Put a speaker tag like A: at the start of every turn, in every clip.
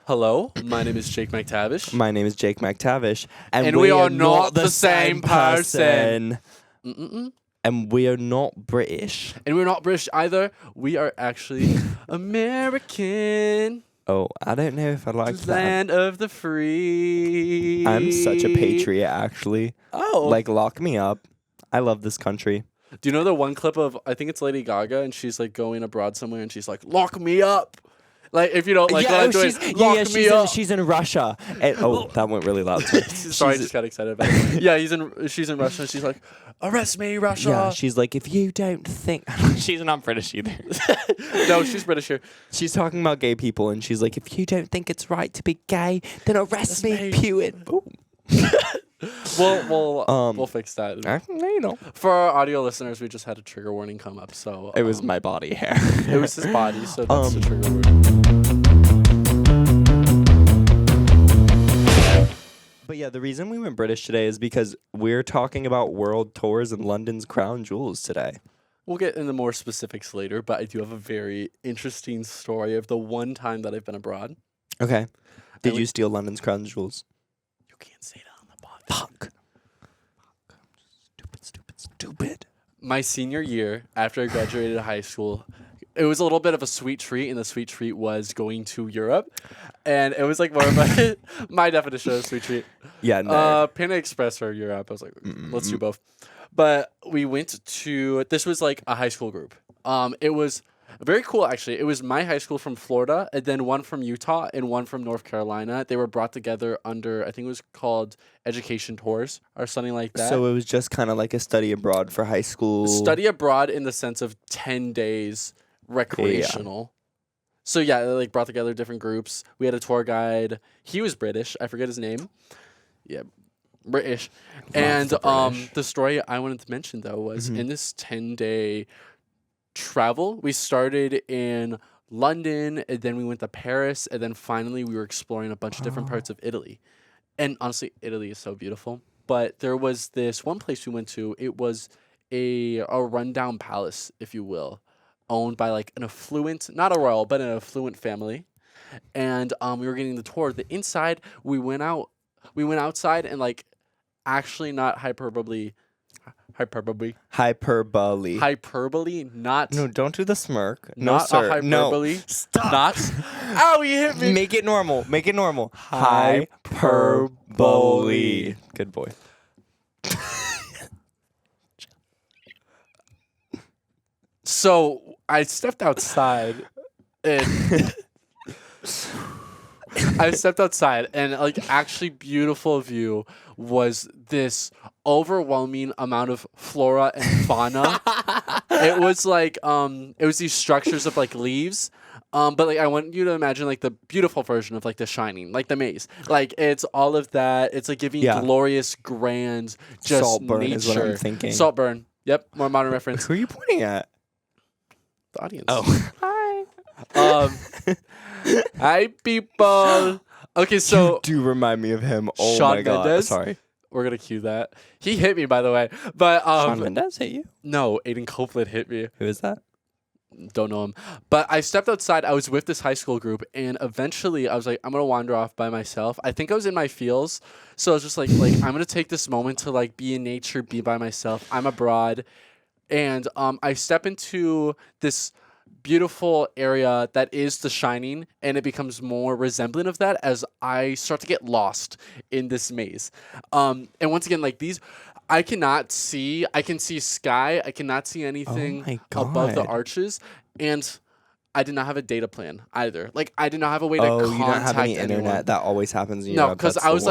A: Hello, my name is Jake Mactavis.
B: My name is Jake Mactavis.
A: And we are not the same person.
B: And we are not British.
A: And we're not British either. We are actually American.
B: Oh, I don't know if I like that.
A: Land of the free.
B: I'm such a patriot, actually.
A: Oh.
B: Like, lock me up. I love this country.
A: Do you know the one clip of, I think it's Lady Gaga, and she's like going abroad somewhere, and she's like, lock me up. Like, if you don't like what I'm doing, lock me up.
B: She's in Russia. And, oh, that went really loud.
A: Sorry, I just got excited about it. Yeah, she's in Russia, and she's like, arrest me, Russia.
B: Yeah, she's like, if you don't think... she's not British either.
A: No, she's British here.
B: She's talking about gay people, and she's like, if you don't think it's right to be gay, then arrest me, Putin.
A: We'll fix that.
B: You know.
A: For our audio listeners, we just had a trigger warning come up, so...
B: it was my body hair.
A: It was his body, so that's the trigger warning.
B: But yeah, the reason we went British today is because we're talking about world tours and London's crown jewels today.
A: We'll get into more specifics later, but I do have a very interesting story of the one time that I've been abroad.
B: Okay. Did you steal London's crown jewels?
A: You can't say that on the pod.
B: Fuck. Stupid.
A: My senior year, after I graduated high school, it was a little bit of a sweet treat, and the sweet treat was going to Europe. And it was like more of my definition of a sweet treat.
B: Yeah, no.
A: Panda Express or Europe. I was like, let's do both. But we went to, this was like a high school group. It was very cool, actually. It was my high school from Florida, and then one from Utah, and one from North Carolina. They were brought together under, I think it was called Education Tours or something like that.
B: So it was just kind of like a study abroad for high school.
A: Study abroad in the sense of 10 days recreational. So yeah, they like brought together different groups. We had a tour guide. He was British. I forget his name. Yeah, British. And the story I wanted to mention though was in this 10-day travel, we started in London, and then we went to Paris, and then finally we were exploring a bunch of different parts of Italy. And honestly, Italy is so beautiful. But there was this one place we went to. It was a rundown palace, if you will, owned by like an affluent, not a royal, but an affluent family. And we were getting the tour. The inside, we went outside and like actually not hyperbole, not...
B: No, don't do the smirk.
A: Not
B: no, sir.
A: a hyperbole.
B: No. Stop.
A: Not... Ow, you hit me.
B: Make it normal.
A: Hyperbole.
B: Good boy.
A: So I stepped outside and like actually beautiful view was this overwhelming amount of flora and fauna. It was like it was these structures of like leaves. But like I want you to imagine like the beautiful version of like The Shining, like the maze. Like it's all of that. It's like giving glorious, grand, just
B: Saltburn
A: nature.
B: Is what I'm thinking.
A: Saltburn. Yep, more modern reference.
B: Who are you pointing at?
A: The audience.
B: Oh.
A: Hi. Hi people. Okay, so
B: you do remind me of him. Oh
A: Shawn
B: my god.
A: Mendes?
B: Sorry.
A: We're gonna cue that. He hit me, by the way. But
B: Shawn Mendes hit you?
A: No, Aiden Copeland hit me.
B: Who is that?
A: Don't know him. But I stepped outside. I was with this high school group, and eventually I was like, I'm gonna wander off by myself. I think I was in my feels, so I was just like I'm gonna take this moment to like be in nature, be by myself. I'm abroad, and I step into this beautiful area that is The Shining, and it becomes more resemblant of that as I start to get lost in this maze. And once again, like these, I cannot see. I can see sky. I cannot see anything above the arches, and I did not have a data plan either. Like I did not have a way to contact
B: you don't have any
A: anyone.
B: internet. That always happens in
A: No,
B: Europe.
A: because I was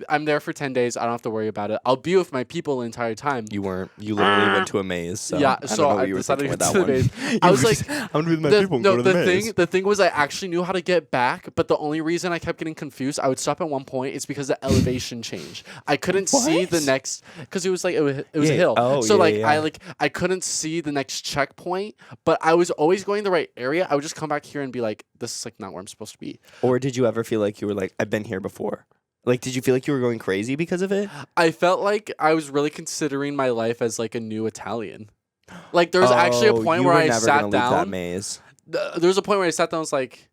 A: I'm there for 10 days. I don't have to worry about it. I'll be with my people the entire time.
B: You weren't. You literally went to a maze. So
A: yeah,
B: I
A: so
B: don't know what
A: I
B: you were
A: decided
B: thinking
A: to
B: with
A: go
B: that
A: to the
B: one.
A: maze. I was like,
B: I'm gonna be with my people and go to the maze.
A: The thing was I actually knew how to get back, but the only reason I kept getting confused, I would stop at one point, is because the elevation changed. I couldn't see the next, because it was like it was a hill.
B: Oh,
A: so
B: yeah.
A: I couldn't see the next checkpoint, but I was always going the right area. I would just come back here and be like, this is like not where I'm supposed to be.
B: Or did you ever feel like you were like, I've been here before? Like, did you feel like you were going crazy because of it?
A: I felt like I was really considering my life as like a new Italian. Like there was actually a point where I sat down.
B: That maze.
A: There was a point where I sat down and was like,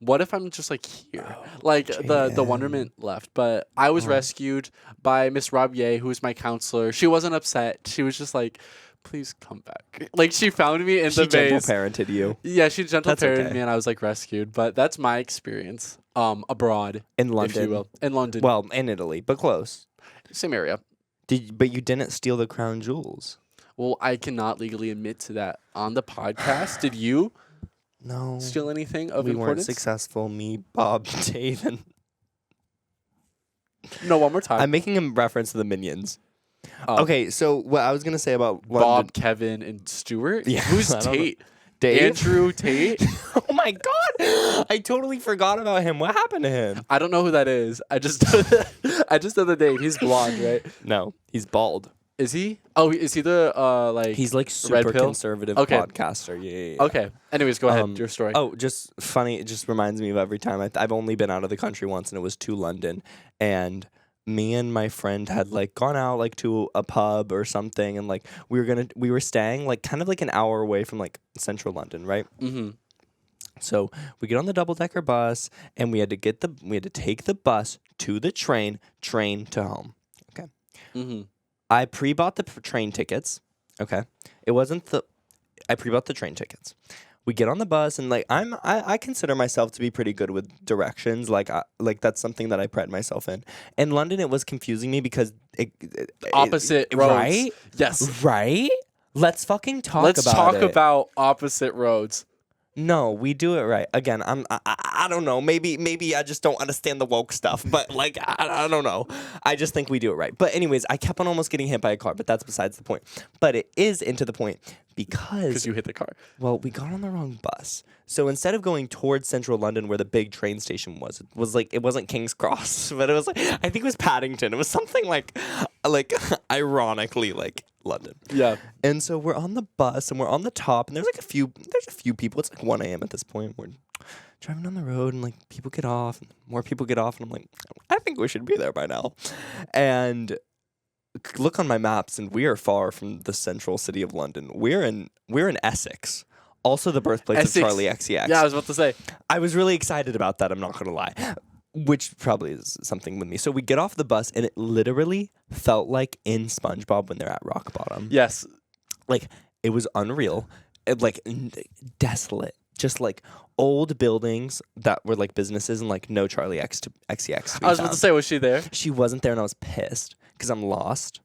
A: what if I'm just like here?
B: Oh,
A: Like the
B: Jaden.
A: wonderment left, but I was rescued by Miss Robier, who was my counselor. She wasn't upset. She was just like, please come back. Like she found me in
B: She
A: the
B: gentle
A: maze.
B: parented you
A: Yeah, she gentle
B: That's
A: parented
B: okay.
A: me, and I was like rescued. But that's my experience. Abroad,
B: in
A: if you
B: London.
A: will, in London,
B: Well, in Italy, but close.
A: same area.
B: But you didn't steal the crown jewels.
A: Well, I cannot legally admit to that on the podcast. Did you
B: No.
A: steal anything of
B: We weren't
A: importance?
B: successful. Me, Bob, Aiden.
A: No, one more time.
B: I'm making a reference to the Minions.
A: Oh.
B: Okay, so what I was gonna say about
A: Bob,
B: London.
A: Kevin, and Stuart.
B: Yeah,
A: Who's
B: I don't know.
A: Tate?
B: Dave?
A: Andrew Tate.
B: Oh my god! I totally forgot about him. What happened to him?
A: I don't know who that is. I just I just know the name. He's blonde, right?
B: No, he's bald.
A: Is he? Oh, is he the like?
B: He's like super
A: pill?
B: conservative
A: Okay.
B: podcaster. Yeah.
A: Okay. Anyways, go ahead. Your story.
B: Oh, just funny. It just reminds me of every time. I've only been out of the country once, and it was to London. And me and my friend had like gone out like to a pub or something, and like we were staying like kind of like an hour away from like central London, right?
A: Mm-hmm.
B: So we get on the double decker bus, and we had to take the bus to the train to home. Okay.
A: Mm-hmm.
B: I pre-bought the train tickets. Okay. I pre-bought the train tickets. We get on the bus, and like I consider myself to be pretty good with directions. Like that's something that I pride myself in. In London, it was confusing me because
A: Opposite roads.
B: right?
A: Yes.
B: Right? Let's fucking talk
A: Let's
B: about
A: talk
B: it.
A: about opposite roads.
B: No, we do it right. Again, I don't know. Maybe I just don't understand the woke stuff. But like I don't know. I just think we do it right. But anyways, I kept on almost getting hit by a car. But that's besides the point. But it is into the point because
A: You hit the car.
B: well, we got on the wrong bus. So instead of going towards central London where the big train station was, it wasn't King's Cross, but it was like I think it was Paddington. It was something like ironically like London.
A: Yeah.
B: And so we're on the bus and we're on the top and there's a few people. It's like 1 a.m. at this point. We're driving down the road and like people get off and more people get off and I'm like, I think we should be there by now. And look on my maps and we are far from the central city of London. We're in Essex. Also the birthplace
A: Essex.
B: of Charlie XCX.
A: Yeah, I was about to say.
B: I was really excited about that, I'm not going to lie. Which probably is something with me. So we get off the bus and it literally felt like in SpongeBob when they're at rock bottom.
A: Yes.
B: Like it was unreal. Desolate. Just like old buildings that were like businesses and like no Charlie XCX.
A: I was about to say, was she there?
B: She wasn't there and I was pissed because I'm lost.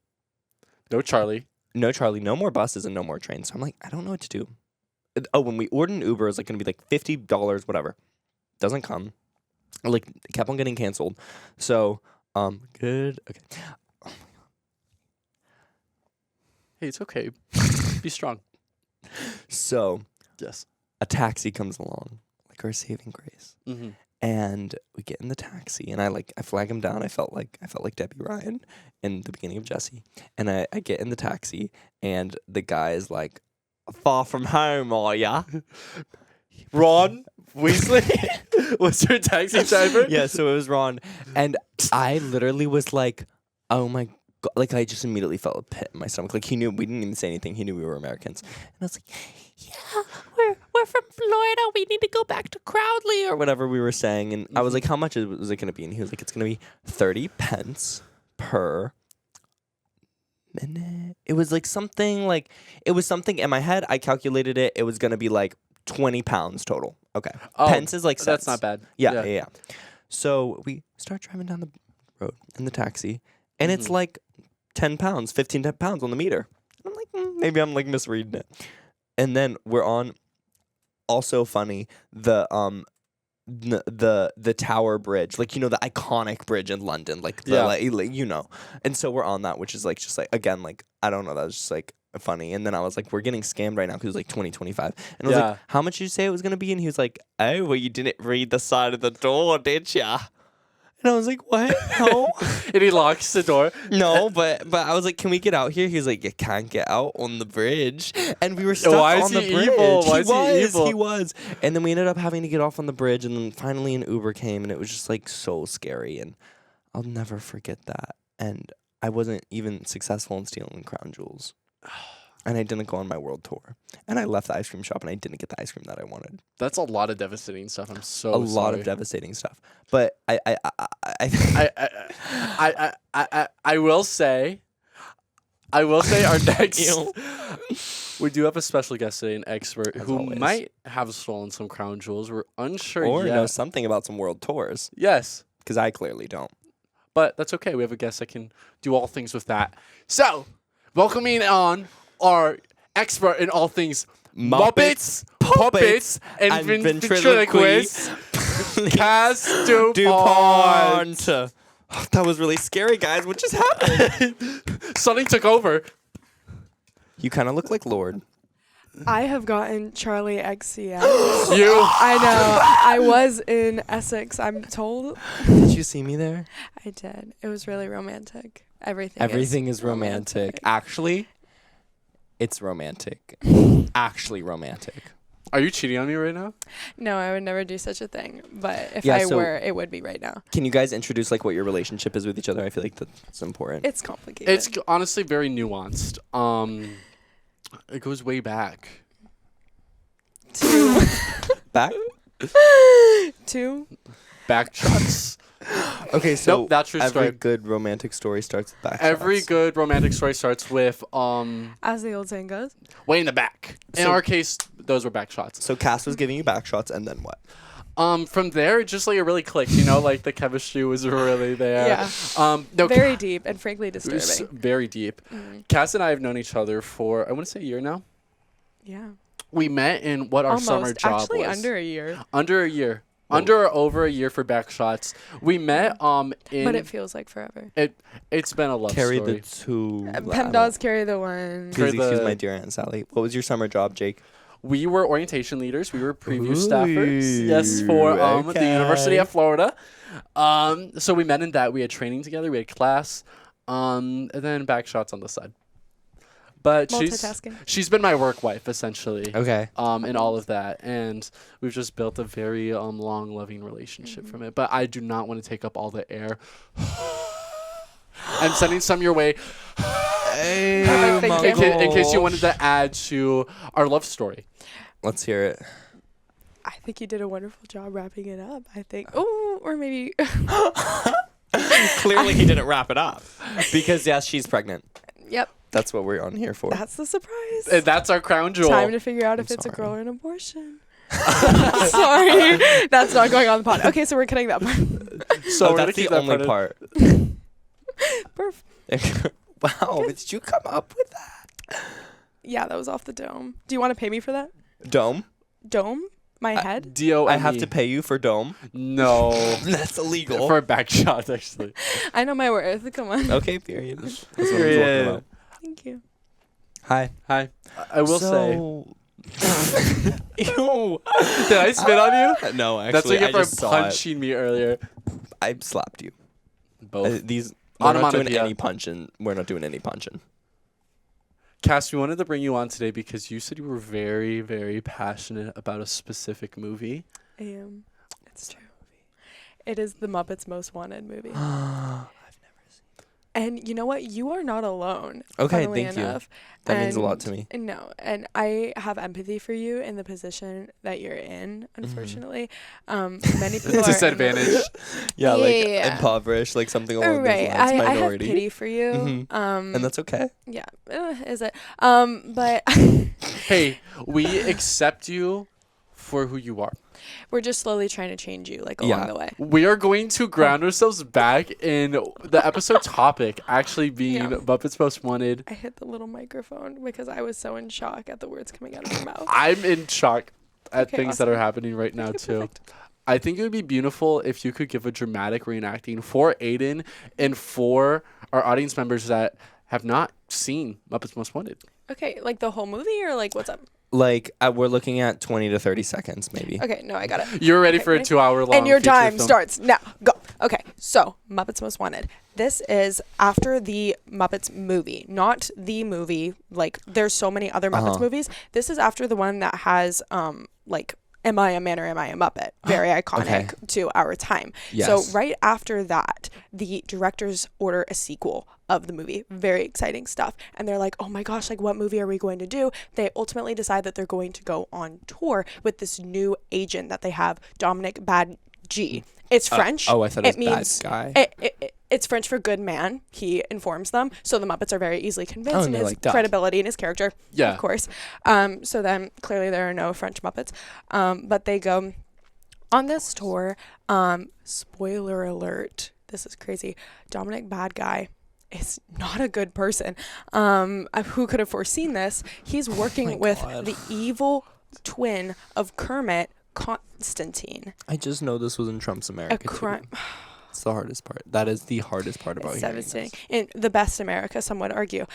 A: No Charlie.
B: No Charlie, no more buses and no more trains. So I'm like, I don't know what to do. Oh, when we ordered an Uber, it was like going to be like $50, whatever. Doesn't come. Like, kept on getting canceled. So, good. Okay. Oh my God.
A: Hey, it's okay. Be strong.
B: So,
A: Yes.
B: a taxi comes along, like our saving grace.
A: Mm-hmm.
B: And we get in the taxi, and I flag him down. I felt like Debbie Ryan in the beginning of Jessie. And I get in the taxi, and the guy is like, "Far from home, are ya?"
A: Ron Weasley was your taxi driver?
B: Yeah, so it was Ron, and I literally was like, "Oh my God!" Like I just immediately felt a pit in my stomach. Like he knew we didn't even say anything. He knew we were Americans, and I was like, "Yeah, we're from Florida. We need to go back to Crowley or whatever we were saying." And I was like, "How much was it going to be?" And he was like, "It's going to be 30 pence per minute." It was like something in my head. I calculated it. It was going to be like 20 pounds total. Okay.
A: Oh,
B: Pence is like cents.
A: that's not bad.
B: Yeah. So we start driving down the road in the taxi, and it's like 10 pounds, 15 pounds on the meter. And I'm like, maybe I'm like misreading it. And then we're on, also funny, the Tower Bridge, like, you know, the iconic bridge in London, like, like, you know. And so we're on that, which is like, just like, again, like, I don't know, that was just like funny. And then I was like, we're getting scammed right now because it was like 2025. And I was like, how much did you say it was going to be? And he was like, oh, well, you didn't read the side of the door, did ya? And I was like, what? No.
A: And he locks the door.
B: No, but I was like, can we get out here? He was like, you can't get out on the bridge. And we were stuck on the bridge.
A: Why is he evil?
B: He was. And then we ended up having to get off on the bridge. And then finally an Uber came. And it was just like so scary. And I'll never forget that. And I wasn't even successful in stealing crown jewels. and I didn't go on my world tour. And I left the ice cream shop and I didn't get the ice cream that I wanted.
A: That's a lot of devastating stuff. I'm so
B: A
A: sorry.
B: lot of devastating stuff. But I
A: will say our next we do have a special guest today, an expert who
B: always.
A: might have stolen some crown jewels. We're unsure
B: or
A: yet.
B: know something about some world tours.
A: Yes.
B: Because I clearly don't.
A: But that's okay. We have a guest that can do all things with that. So, welcoming on our expert in all things Muppets, Puppets, and ventriloquists, Kass Dupont.
B: That was really scary, guys. What just happened?
A: Something took over.
B: You kind of look like Lord.
C: I have gotten Charlie XCX.
A: You.
C: I know. I was in Essex, I'm told.
B: Did you see me there?
C: I did. It was really romantic.
B: Everything is romantic. Actually, it's romantic. Actually romantic.
A: Are you cheating on me right now?
C: No, I would never do such a thing. But if
B: Yeah,
C: I
B: so-
C: were, it would be right now.
B: Can you guys introduce like what your relationship is with each other? I feel like that's important.
C: It's complicated.
A: It's honestly very nuanced. It goes way back.
C: Two.
B: Back?
C: Two.
A: Backshots.
B: Okay, so
A: Nope, that's true
B: every
A: story.
B: good romantic story starts with back
A: Every
B: shots.
A: good romantic story starts with
C: As the old saying goes.
A: way in the back. In
B: So-
A: our case, those were back shots.
B: So Cass was giving you back shots, and then what?
A: From there, it just like it really clicked. You know, like the chemistry was really there.
C: Yeah.
A: No,
C: Very deep and frankly
A: it was
C: disturbing.
A: very deep.
C: Mm.
A: Cass and I have known each other for I want to say a year now.
C: Yeah.
A: We met in what our summer
C: Almost.
A: job
C: Actually,
A: was.
C: under a year.
A: Under a year.
B: Whoa.
A: Under or over a year for back shots. We met in
C: But it feels like forever.
A: it's been a love
B: Carry
A: story.
B: the two.
C: PEMDAWs carry the one.
B: Please
A: For
B: excuse
A: the-
B: my dear Aunt Sally. What was your summer job, Jake?
A: We were orientation leaders. We were preview
B: Ooh,
A: staffers. Yes, for the
B: okay.
A: University of Florida. So we met in that. We had training together. We had class. And then back shots on the side. But
C: Multitasking.
A: she's been my work wife essentially.
B: Okay.
A: In all of that, and we've just built a very long, loving relationship from it. But I do not want to take up all the air. I'm sending some your way.
C: Perfect, thank you.
A: In case you wanted to add to our love story.
B: Let's hear it.
C: I think you did a wonderful job wrapping it up. I think. Oh, or maybe.
B: Clearly, he didn't wrap it up because yes, she's pregnant.
C: Yep.
B: That's what we're on here for.
C: That's the surprise.
A: And that's our crown jewel.
C: Time to figure out if
B: I'm
C: it's a
B: sorry.
C: girl or an abortion. Sorry. That's not going on the pod. Okay, so we're cutting that part.
A: So we're gonna
B: that's the
A: keep that
B: only
A: part
B: part.
C: Perfect.
B: Wow, did you come up with that?
C: Yeah, that was off the dome. Do you want to pay me for that?
B: Dome?
C: Dome? My head?
A: D-O-M-E.
B: I have to pay you for dome?
A: No.
B: That's illegal.
A: For a back shot, actually.
C: I know my worth. Come on.
B: Okay, period. That's what I was
A: Period.
B: talking about.
C: Thank you.
B: Hi.
A: Hi. I will say.
B: Ew.
A: Did I spit on you?
B: No, actually,
A: That's what you
B: I
A: get
B: just
A: for
B: saw it.
A: punching me earlier.
B: I slapped you.
A: Both.
B: We're not doing
A: Onomatopoeia.
B: any punching. We're not doing any punching.
A: Cass, we wanted to bring you on today because you said you were very, very passionate about a specific movie.
C: I am. It's true. It is the Muppets Most Wanted movie.
B: I've never seen.
C: And you know what? You are not alone.
B: Okay,
C: funnily
B: thank you.
C: enough.
B: That means a lot to me.
C: No, and I have empathy for you in the position that you're in. Unfortunately, many people are
A: Disadvantage.
B: Yeah, like
C: Yeah.
B: impoverished, like something along
C: Right,
B: those lines.
C: I have
B: Minority.
C: pity for you.
B: Mhm. And that's okay.
C: Yeah, is it? But
A: Hey, we accept you for who you are.
C: we're just slowly trying to change you, like
B: Yeah.
C: along the way.
A: We are going to ground ourselves back in the episode topic actually being
C: Yeah.
A: Muppets Most Wanted.
C: I hit the little microphone because I was so in shock at the words coming out of your mouth.
A: I'm in shock at
C: Okay,
A: things that are
C: awesome.
A: happening right now,
C: Okay,
A: too.
C: perfect.
A: I think it would be beautiful if you could give a dramatic reenacting for Aiden and for our audience members that have not seen Muppets Most Wanted.
C: Okay, like the whole movie or like what's up?
B: Like we're looking at 20 to 30 seconds, maybe.
C: Okay, no, I got it.
A: You're ready
C: Okay,
A: for a
C: ready?
A: 2-hour long
C: And your
A: feature
C: time
A: film.
C: starts now. Go. Okay, so Muppets Most Wanted. This is after the Muppets movie, not the movie. Like, there's so many other Muppets
B: Uh-huh.
C: movies. This is after the one that has like Am I a Man or Am I a Muppet? Very iconic to our time.
B: Yes.
C: So right after that, the directors order a sequel of the movie. Very exciting stuff. And they're like, oh my gosh, like what movie are we going to do? They ultimately decide that they're going to go on tour with this new agent that they have, Dominic Badji. It's French.
B: I thought it
C: means
B: bad guy.
C: It's French for good man, he informs them. So the Muppets are very easily convinced in his
B: like that.
C: credibility and his character.
A: Yeah.
C: Of course. So then clearly there are no French Muppets. But they go on this tour. Spoiler alert. This is crazy. Dominic Bad Guy is not a good person. Who could have foreseen this? He's working with the evil twin of Kermit, Constantine.
B: I just know this was in Trump's America.
C: A crime.
B: It's the hardest part. That is the hardest part about
C: It's
B: hearing
C: devastating.
B: this.
C: In the best America, some would argue.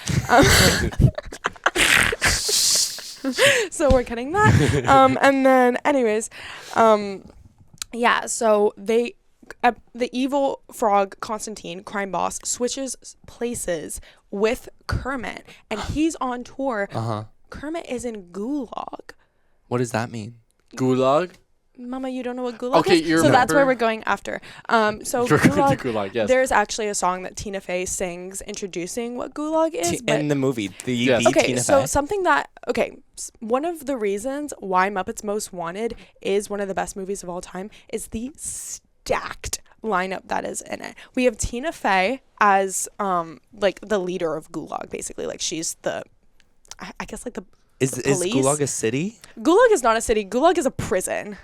C: So we're cutting that. And then, anyways, yeah. So they, the evil frog Constantine, crime boss, switches places with Kermit, and he's on tour. Kermit is in Gulag.
B: What does that mean?
A: Gulag?
C: Mama, you don't know what Gulag
A: Okay,
C: is?
A: you
C: So that's where
A: remember?
C: we're going after. So
A: You're going to
C: Gulag,
A: Gulag, yes.
C: there's actually a song that Tina Fey sings introducing what Gulag is.
B: In the movie,
A: Yes.
B: the
C: Okay,
B: Tina
C: so
B: Fey.
C: something that, one of the reasons why Muppets Most Wanted is one of the best movies of all time is the stacked lineup that is in it. We have Tina Fey as like the leader of Gulag, basically. Like she's the, I guess like the
B: Is
C: police.
B: Gulag a city?
C: Gulag is not a city. Gulag is a prison.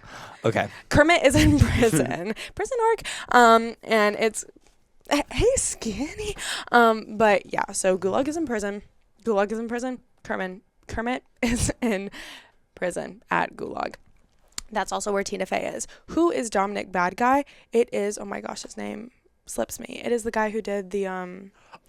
B: Okay.
C: Kermit is in prison. Prison arc. And it's, hey, skinny. But yeah, so Gulag is in prison. Gulag is in prison. Kermit is in prison at Gulag. That's also where Tina Fey is. Who is Dominic Bad Guy? It is, oh my gosh, his name slips me. It is the guy who did the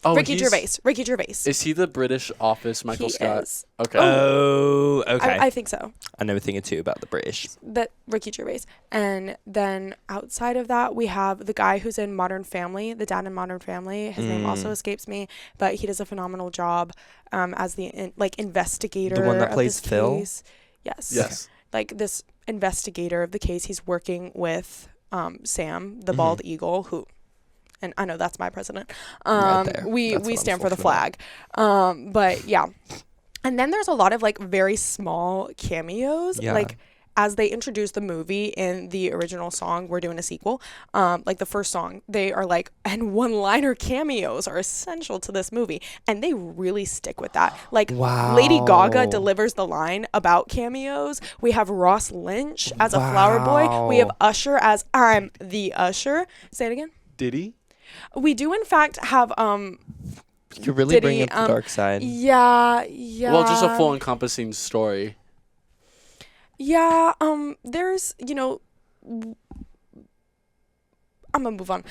C: Ricky Gervais. Ricky Gervais.
A: Is he the British Office Michael
C: He
A: Scott?
C: is.
A: Okay.
B: Oh, okay.
C: I think so.
B: I never think too about the British.
C: That Ricky Gervais. And then outside of that, we have the guy who's in Modern Family, the dad in Modern Family. His name also escapes me, but he does a phenomenal job as the investigator.
B: The one that
C: of
B: plays
C: this
B: Phil?
C: case. Yes.
A: Yes.
C: Like this investigator of the case. He's working with Sam, the bald eagle, who, and I know that's my president.
B: Right there.
C: We
B: That's what I'm
C: stand for the
B: talking about.
C: flag. But yeah. And then there's a lot of like very small cameos.
B: Yeah.
C: Like as they introduce the movie in the original song, we're doing a sequel. Like the first song, they are like, and one-liner cameos are essential to this movie. And they really stick with that. Like Lady Gaga
B: Wow.
C: delivers the line about cameos. We have Ross Lynch as a flower boy. We have
B: Wow.
C: Usher as I'm the Usher. Say it again.
A: Did he?
C: We do in fact have
B: You're really
C: Did
B: bringing
C: he,
B: up the dark side.
C: yeah.
A: Well, just a full encompassing story.
C: Yeah, there's, I'm gonna move on.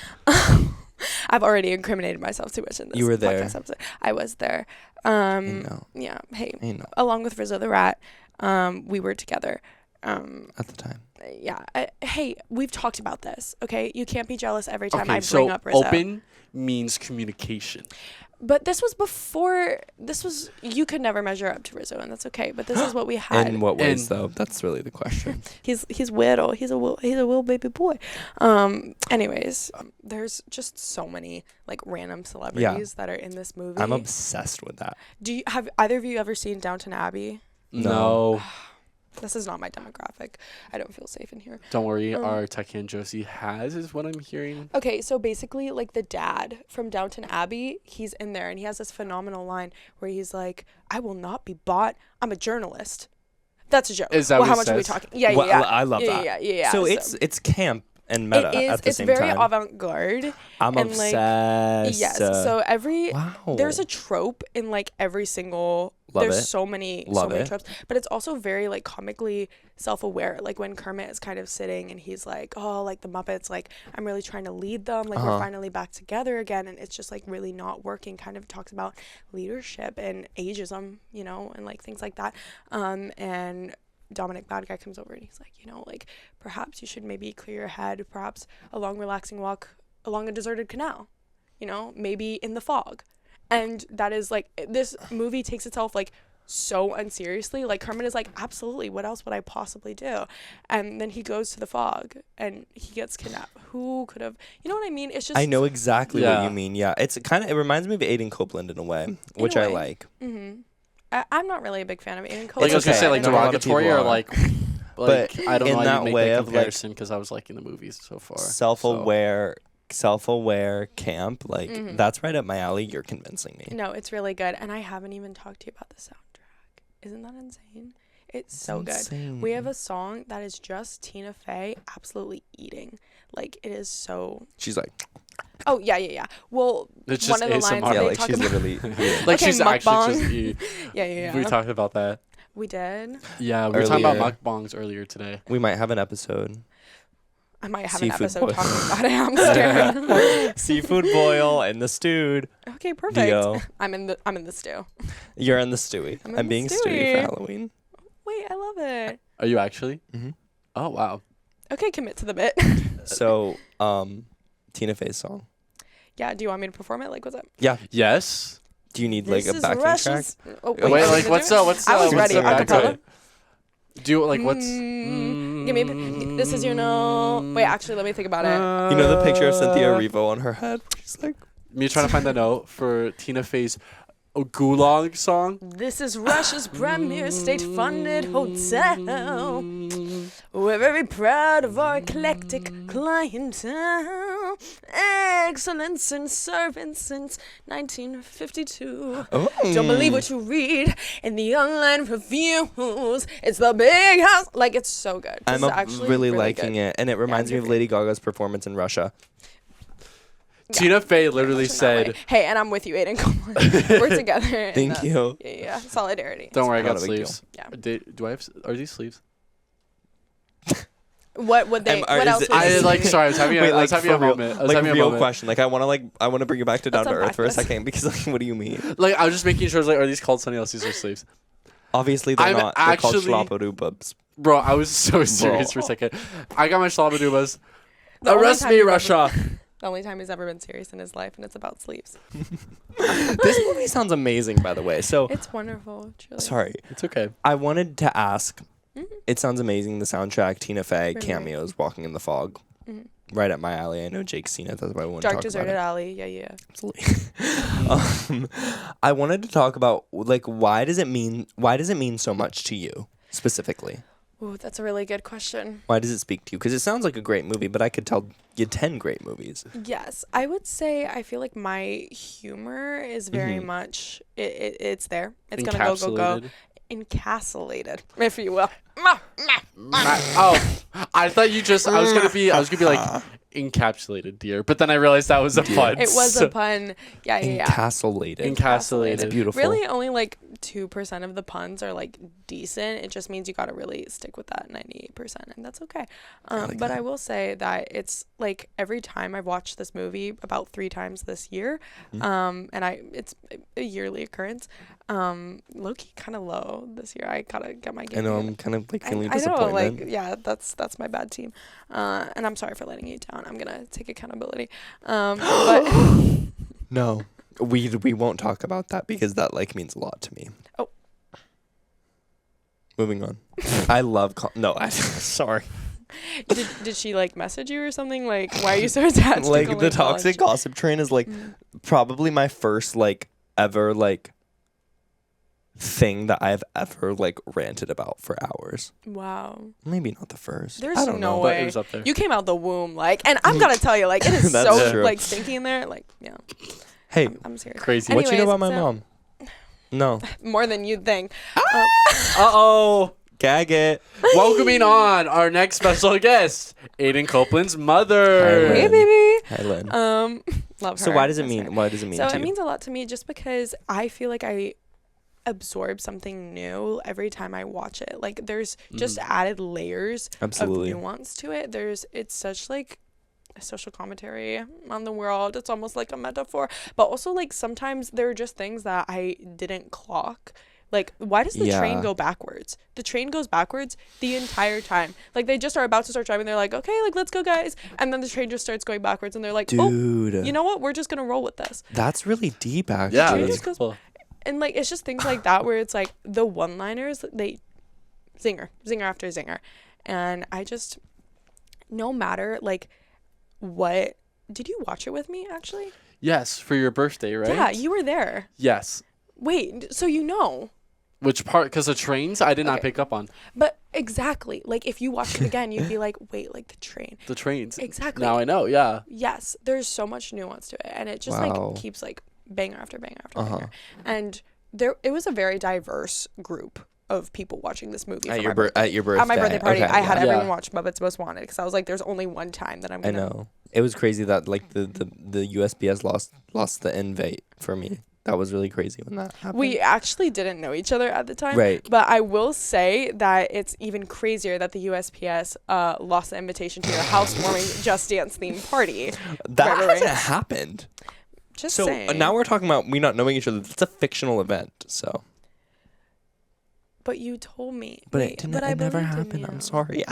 C: I've already incriminated myself too much in this.
B: You were there.
C: podcast episode. I was there.
B: No.
C: Yeah. Hey,
B: No.
C: along with Rizzo the Rat, we were together.
B: At the time.
C: Yeah. Hey, we've talked about this. Okay, you can't be jealous every time
A: Okay,
C: I bring
A: so
C: up Rizzo.
A: open means communication.
C: But this was before. You could never measure up to Rizzo, and that's okay. But this is what we had.
B: In what ways,
A: And-
B: though? That's really the question.
C: He's little. He's a little baby boy. Anyways, there's just so many like random celebrities that are in this movie.
B: I'm obsessed with that.
C: Have either of you ever seen Downton Abbey?
B: No.
C: This is not my demographic. I don't feel safe in here.
A: Don't worry, our tech hand Josie has, is what I'm hearing.
C: Okay, so basically, like the dad from Downton Abbey, he's in there, and he has this phenomenal line where he's like, "I will not be bought. I'm a journalist." That's a joke.
A: Is that
C: well,
A: what
C: how
A: it
C: much are we
A: says?
C: talking? Yeah,
B: Well,
C: yeah.
B: I love
C: yeah,
B: that.
C: Yeah.
B: So it's camp and meta
C: it is.
B: at the
C: It's
B: same
C: very
B: time.
C: avant-garde.
B: I'm
C: and, like,
B: obsessed.
C: Yes. So there's a
B: Wow.
C: trope in like every single.
B: Love
C: there's
B: it.
C: so many
B: Love it.
C: tropes, but it's also very like comically self-aware. Like when Kermit is kind of sitting and he's like, "Oh, like the Muppets, like I'm really trying to lead them. Like we're finally back together again," and it's just like really not working. Kind of talks about leadership and ageism, and like things like that. And Dominic Bad Guy comes over and he's like, like perhaps you should maybe clear your head, perhaps a long relaxing walk along a deserted canal, maybe in the fog. And that is like, this movie takes itself like so unseriously. Like Kermit is like, absolutely, what else would I possibly do? And then he goes to the fog and he gets kidnapped. Who could have, you know what I mean? It's just,
B: I know exactly what you mean. Yeah, it reminds me of Aiden Copeland in a way, which I like.
C: I'm not really a big fan of Aiden Copeland.
A: Like I was gonna say, like
B: I know a lot of
A: derogatory
B: people
A: or
B: are.
A: like
B: But
A: I don't
B: in
A: know how
B: that
A: you make
B: way
A: that
B: of, like,
A: comparison because I was liking the movies so far.
B: Self-aware camp, like that's right up my alley. You're convincing me.
C: No, it's really good. And I haven't even talked to you about the soundtrack. Isn't that insane? It's so good. We have a song that is just Tina Fey absolutely eating. Like, it is so...
B: She's like...
C: Oh, yeah. Well,
A: it's
C: one
A: just
C: of the lines
A: ASMR.
C: that they
B: like
C: talk
B: she's
C: about...
B: literally...
A: Like
C: Okay,
A: she's actually just eating.
C: Yeah.
A: We talked about that.
C: We did?
A: Yeah, we were talking about
B: Earlier.
A: mukbangs earlier today.
B: We might have an episode.
C: I might have
B: Seafood
C: an episode
B: boil.
C: talking about a hamster.
B: Seafood boil and the stewed.
C: Okay, perfect.
B: Dio.
C: I'm in the stew.
B: You're in the stewie.
C: I'm in
B: I'm
C: the
B: being
C: stewie.
B: stewy for Halloween.
C: Wait, I love it.
A: Are you actually?
B: Mm-hmm.
A: Oh wow.
C: Okay, commit to the bit.
B: So, Tina Fey's song.
C: Yeah, do you want me to perform it? Like, what's up?
B: Yeah.
A: Yes.
B: Do you need
C: This
B: like a
C: is
B: backing track?
C: Russia's... Oh,
A: Wait,
C: are we
A: like
C: gonna
A: what's
C: do it?
A: up? What's
C: I
A: up?
C: was
A: What's
C: ready.
A: up? Back to
C: Acapella?
A: it. Do like what's?
C: Give me. This is your no. Wait, actually, let me think about it.
B: You know the picture of Cynthia Erivo on her head? She's like...
A: Me trying to find the note for Tina Fey's Gulag song.
C: This is Russia's premier state-funded hotel. We're very proud of our eclectic clientele. Excellence in service since 1952.
B: Oh.
C: Don't believe what you read in the online reviews. It's the big house. Like, it's so good.
B: I'm
C: Actually
B: really liking
C: good.
B: it. And it reminds me of Lady Gaga's performance in Russia.
C: Yeah.
A: Tina Fey literally
C: Much in that
A: said,
C: way. Hey, and I'm with you, Aiden. Copeland. We're together. in
B: Thank
C: that.
B: you.
C: Yeah. Solidarity.
A: "Don't worry, I got
B: Not a big deal.
A: sleeves."
C: Yeah.
A: Do I have? Are these sleeves?
C: What would they?
B: Or
C: What
B: is
C: else
B: it-
C: would
A: I
C: they
A: like. Sorry, I was having.
B: Wait,
A: I was
B: like,
A: having a
B: for real-
A: moment. I was
B: like
A: having a
B: real
A: moment.
B: question. Like I want to bring you back to down
C: Let's
B: to earth
C: unpack
B: for a
C: this.
B: second because like what do you mean?
A: Like I was just making sure. Like, are these called something else? These are sleeves.
B: Obviously they're
A: I'm
B: not. They're called
A: actually-
B: schlapadoobubs.
A: Bro, I was so serious for a
B: Bro.
A: second. I got my shlabadubas.
C: The only
A: Arrest
C: time
A: me,
C: you've ever-
A: Russia.
C: The only time he's ever been serious in his life, and it's about sleeps.
B: This movie sounds amazing, by the way. So
C: It's wonderful. Truly.
B: sorry,
A: It's okay.
B: I wanted to ask.
C: Mhm.
B: It sounds amazing. The soundtrack, Tina Fey,
C: Right.
B: cameos, Walking in the Fog,
C: Mhm.
B: right up my alley. I know Jake's seen it. That's why I want to
C: Dark
B: talk
C: Deserted
B: about
C: Alley. Yeah.
B: it. Absolutely. I wanted to talk about like why does it mean so much to you specifically?
C: Ooh, that's a really good question.
B: Why does it speak to you? Because it sounds like a great movie, but I could tell you 10 great movies.
C: Yes, I would say I feel like my humor is very
B: Mhm.
C: much it's there. It's gonna go
A: Encapsulated.
C: encapsulated, if you will.
A: Oh, I thought you just. I was gonna be like encapsulated, dear. But then I realized that was a pun.
C: It was a pun. Yeah.
B: Encapsulated.
A: Encapsulated.
B: It's beautiful.
C: Really, only like 2% of the puns are like decent. It just means you gotta really stick with that 98%, and that's okay.
B: like
C: But
B: that.
C: I will say that it's like every time I've watched this movie about 3 times this year, and it's a yearly occurrence. Low-key kind of low this year. I gotta get my game.
B: I know
C: together.
B: I'm kind of like feeling
C: I know,
B: disappointment.
C: like, yeah, that's my bad team. And I'm sorry for letting you down. I'm gonna take accountability. But
B: No, we won't talk about that because that like means a lot to me.
C: Oh.
B: Moving on. I love sorry.
C: did she like message you or something? Like, why are you so attached? to
B: Like
C: Coleman
B: the toxic
C: College?
B: gossip train is like probably my first like ever like thing that I've ever like ranted about for hours.
C: Wow.
B: Maybe not the first.
C: There's
B: I don't
C: no
B: know.
A: But
C: way.
A: it was up there.
C: You came out the womb, like, and I'm gonna tell you, like, it is
B: That's
C: so
B: true.
C: like stinky in there. Like, yeah,
B: Hey,
C: I'm serious.
A: Crazy.
B: what you know
C: Anyways,
B: about my
C: so-
B: mom? No.
C: More than you'd think.
A: Uh-oh.
B: Gag it.
A: Welcoming on our next special guest, Aiden Copeland's mother.
C: Hey,
B: Lynn.
C: baby.
B: Hi, Lynn.
C: Love her.
B: So why does it
C: Miss
B: mean?
C: her.
B: Why does it mean
C: So
B: to
C: it
B: you?
C: means a lot to me just because I feel like I absorb something new every time I watch it. Like there's just added layers
B: Absolutely.
C: of nuance to it. It's such like a social commentary on the world. It's almost like a metaphor. But also like sometimes there are just things that I didn't clock. Like, why does the train
B: Yeah.
C: go backwards? The train goes backwards the entire time. Like, they just are about to start driving. They're like, okay, like, let's go, guys. And then the train just starts going backwards. And they're like,
B: Dude.
C: oh, you know what? We're just going to roll with this.
B: That's really deep, actually.
A: Yeah,
C: Train
A: that's
C: just goes-
A: cool.
C: And like it's just things like that where it's like the one-liners, they zinger after zinger. And I just, no matter like what, did you watch it with me actually?
A: Yes, for your birthday, right?
C: Yeah, you were there.
A: Yes.
C: Wait, so you know.
A: Which part? Because the trains, I did not
C: Okay.
A: pick up on.
C: But exactly, like if you watch it again, you'd be like, wait, like the train.
A: The trains.
C: Exactly.
A: Now I know, yeah.
C: Yes, there's so much nuance to it, and it just
B: Wow.
C: like keeps like banger after banger after
B: Uh-huh.
C: banger. And it was a very diverse group of people watching this movie
B: At
C: for
B: your
C: my birthday.
B: at your birthday.
C: At my birthday party,
B: Okay,
C: I had
B: yeah.
C: everyone
A: Yeah.
C: watch Muppets Most Wanted because I was like, there's only one time that I'm
B: I
C: gonna.
B: know. It was crazy that like the USPS lost the invite for me. That was really crazy when that happened.
C: We actually didn't know each other at the time.
B: Right.
C: But I will say that it's even crazier that the USPS lost the invitation to your housewarming Just Dance themed party.
B: That
C: Right.
B: hasn't happened.
C: Just
B: So
C: saying.
B: now we're talking about we not knowing each other. It's a fictional event. So.
C: But you told me.
B: But
C: Wait,
B: it didn't.
C: but I
B: It never
C: believed in
B: happened.
C: you.
B: I'm sorry.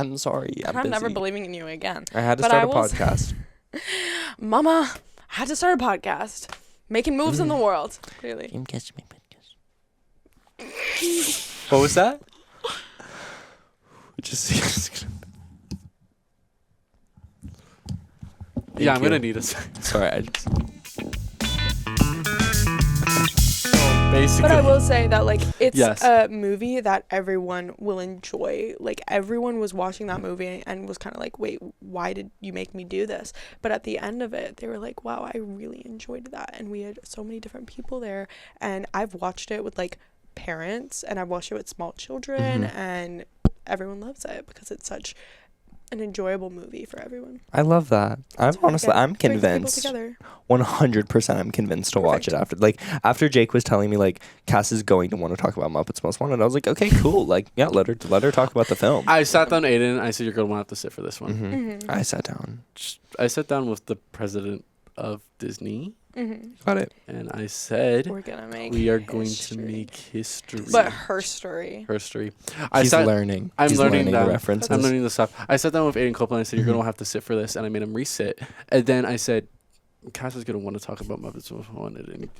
B: I'm
C: I'm never
B: busy.
C: believing in you again.
B: I had to
C: But
B: start
C: I
B: a
C: will s-
B: podcast.
C: Mama, I had to start a podcast. Making moves in the world. Clearly.
B: Dream catch my podcast.
A: What was that?
B: Just.
A: Yeah, I'm
B: you.
A: going to need a
B: Sorry, I just.
A: basically.
C: But I will say that like it's
A: Yes.
C: a movie that everyone will enjoy. Like everyone was watching that movie and was kind of like, wait, why did you make me do this? But at the end of it, they were like, wow, I really enjoyed that. And we had so many different people there. And I've watched it with like parents and I've watched it with small children
B: Mhm.
C: and everyone loves it because it's such an enjoyable movie for everyone.
B: I love that. I'm honestly, I'm
C: Bring people
B: convinced.
C: together.
B: 100% I'm convinced to watch it after Jake was telling me like Kass is going to want to talk about Muppets Most Wanted. I was like, okay, cool. Like, yeah, let her talk about the film.
A: I sat down Aiden and I said, you're going to want to sit for this one.
C: Mm-hmm.
B: I sat down.
A: I sat down with the president of Disney
C: Mm-hmm.
B: Got it.
A: and I said,
C: We're gonna make.
A: we are going to
C: history.
A: make history.
C: But her story.
A: History.
B: He's learning.
A: I'm
B: He's
A: learning
B: the
A: that.
B: references.
A: I'm learning the stuff. I sat down with Aiden Copeland and I said, you're
B: Mhm.
A: going to have to sit for this. And I made him resit. And then I said, Kass is going to want to talk about Muppets Most Wanted. And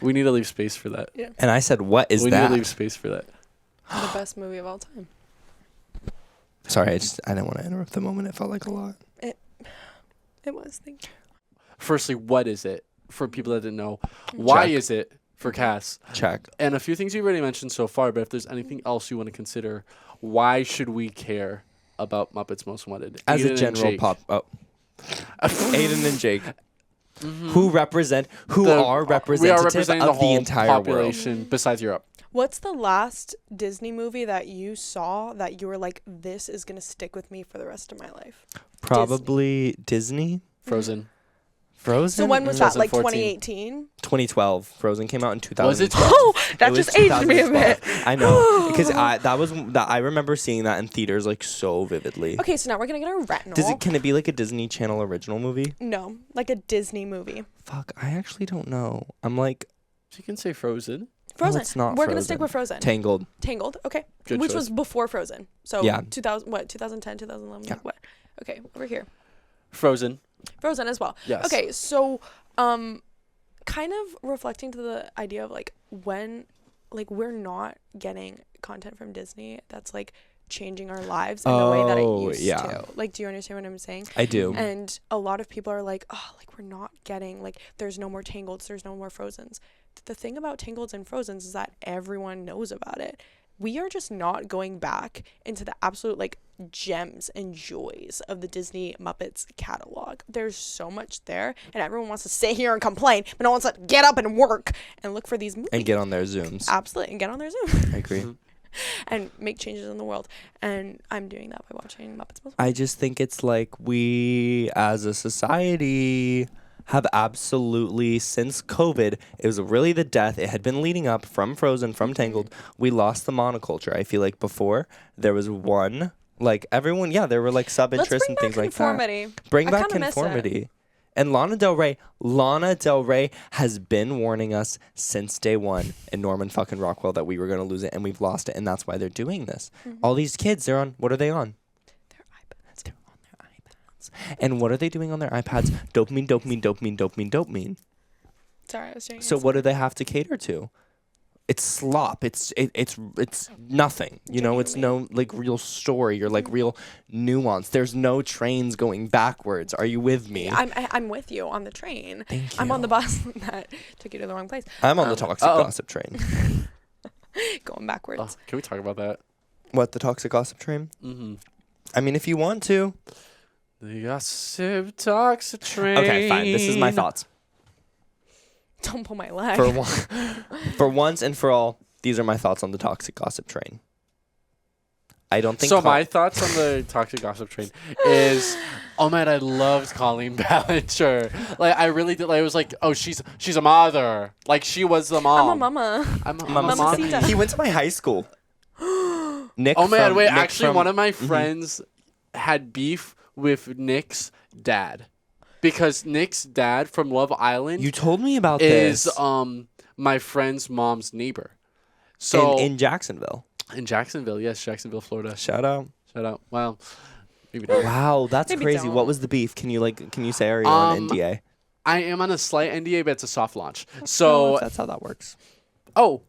A: we need to leave space for that.
C: Yeah.
B: And I said, what is
A: we
B: that?
A: need to leave space for that.
C: The best movie of all time.
B: Sorry, I didn't want to interrupt the moment. It felt like a lot.
C: It was. Thank you.
A: Firstly, what is it? For people that didn't know, why
B: Check.
A: is it for Kass?
B: Check.
A: And a few things you already mentioned so far, but if there's anything else you want to consider, why should we care about Muppets Most Wanted?
B: As
A: Aiden
B: a
A: and
B: general
A: Jake.
B: pop. Oh. Aiden and Jake.
A: Mhm.
B: Who are
A: We
B: representative
A: are representing
B: of
A: the whole
B: entire world.
A: population besides Europe.
C: What's the last Disney movie that you saw that you were like, this is gonna stick with me for the rest of my life?
B: Probably Disney.
A: Frozen.
B: Frozen.
C: So when was that? Like
A: 2014.
C: 2018?
B: 2012. Frozen came out in 2012.
A: Was it
C: Oh, that
B: It was
C: just aged me a
B: 2012.
C: bit.
B: I know because I remember seeing that in theaters like so vividly.
C: Okay, so now we're gonna get a retinol.
B: Can it be like a Disney Channel original movie?
C: No, like a Disney movie.
B: Fuck, I actually don't know. I'm like
A: You can say Frozen.
C: Frozen.
B: it's not
C: We're gonna stick
B: Frozen.
C: with Frozen.
B: Tangled.
C: Tangled. Okay.
A: Good
C: Which
A: choice.
C: was before Frozen. So
B: Yeah.
C: 2010, 2011.
B: Yeah.
C: Like what? Okay, over here.
A: Frozen.
C: Frozen as well.
A: Yes.
C: Okay, so kind of reflecting to the idea of like when like we're not getting content from Disney that's like changing our lives in the way that it
B: Oh,
C: used
B: yeah.
C: to. Like, do you understand what I'm saying?
B: I do.
C: And a lot of people are like, oh, like we're not getting like there's no more Tangleds, there's no more Frozens. The thing about Tangleds and Frozens is that everyone knows about it. We are just not going back into the absolute like gems and joys of the Disney Muppets catalog. There's so much there, and everyone wants to sit here and complain, but no one wants to get up and work and look for these movies.
B: And get on their Zooms.
C: Absolutely, and get on their Zoom
B: I agree.
C: and make changes in the world. And I'm doing that by watching Muppets Most Wanted.
B: I just think it's like we as a society have absolutely, since COVID, it was really the death. It had been leading up from Frozen, from Tangled. We lost the monoculture. I feel like before there was one, like everyone, yeah, there were like sub-interests and things like that.
C: conformity.
B: Bring
C: I
B: back
C: kinda miss it.
B: conformity. And Lana Del Rey has been warning us since day one in Norman fucking Rockwell that we were going to lose it, and we've lost it, and that's why they're doing this. All these kids, they're on, what are they on?
C: Their iPads.
B: They're on their iPads. And what are they doing on their iPads? Dopamine, dopamine, dopamine, dopamine, dopamine.
C: Sorry, I was doing
B: So what do they have to cater to? It's slop. It's nothing. You know, it's no like real story or like real nuance. There's no trains going backwards. Are you with me?
C: I'm with you on the train.
B: Thank you.
C: I'm on the bus that took you to the wrong place.
B: I'm on the toxic gossip train.
C: Going backwards.
A: Oh, can we talk about that?
B: What, the toxic gossip train?
A: Mm-hmm.
B: I mean, if you want to.
A: The gossip toxic train.
B: Okay, fine. This is my thoughts.
C: Don't pull my leg.
B: For once and for all, these are my thoughts on the toxic gossip train. I don't think
A: so. My thoughts on the toxic gossip train is, oh man, I loved Colleen Ballinger. Like I really did. Like it was like, oh, she's a mother. Like she was the mom.
C: I'm a mama.
A: I'm a
C: Mamacita.
A: mommy.
B: He went to my high school. Nick.
A: Oh man, wait.
B: Nick
A: Actually, one of my friends had beef with Nick's dad. Because Nick's dad from Love Island
B: You told me about
A: is
B: this.
A: my friend's mom's neighbor. So
B: in Jacksonville.
A: in Jacksonville, yes, Jacksonville, Florida.
B: Shout out.
A: Shout out. Wow. Maybe not.
B: Wow, that's
C: Maybe
B: crazy.
C: don't.
B: What was the beef? Can you say are you on NDA?
A: I am on a slight NDA, but it's a soft launch.
B: Well,
A: So
B: if that's how that works.
A: oh.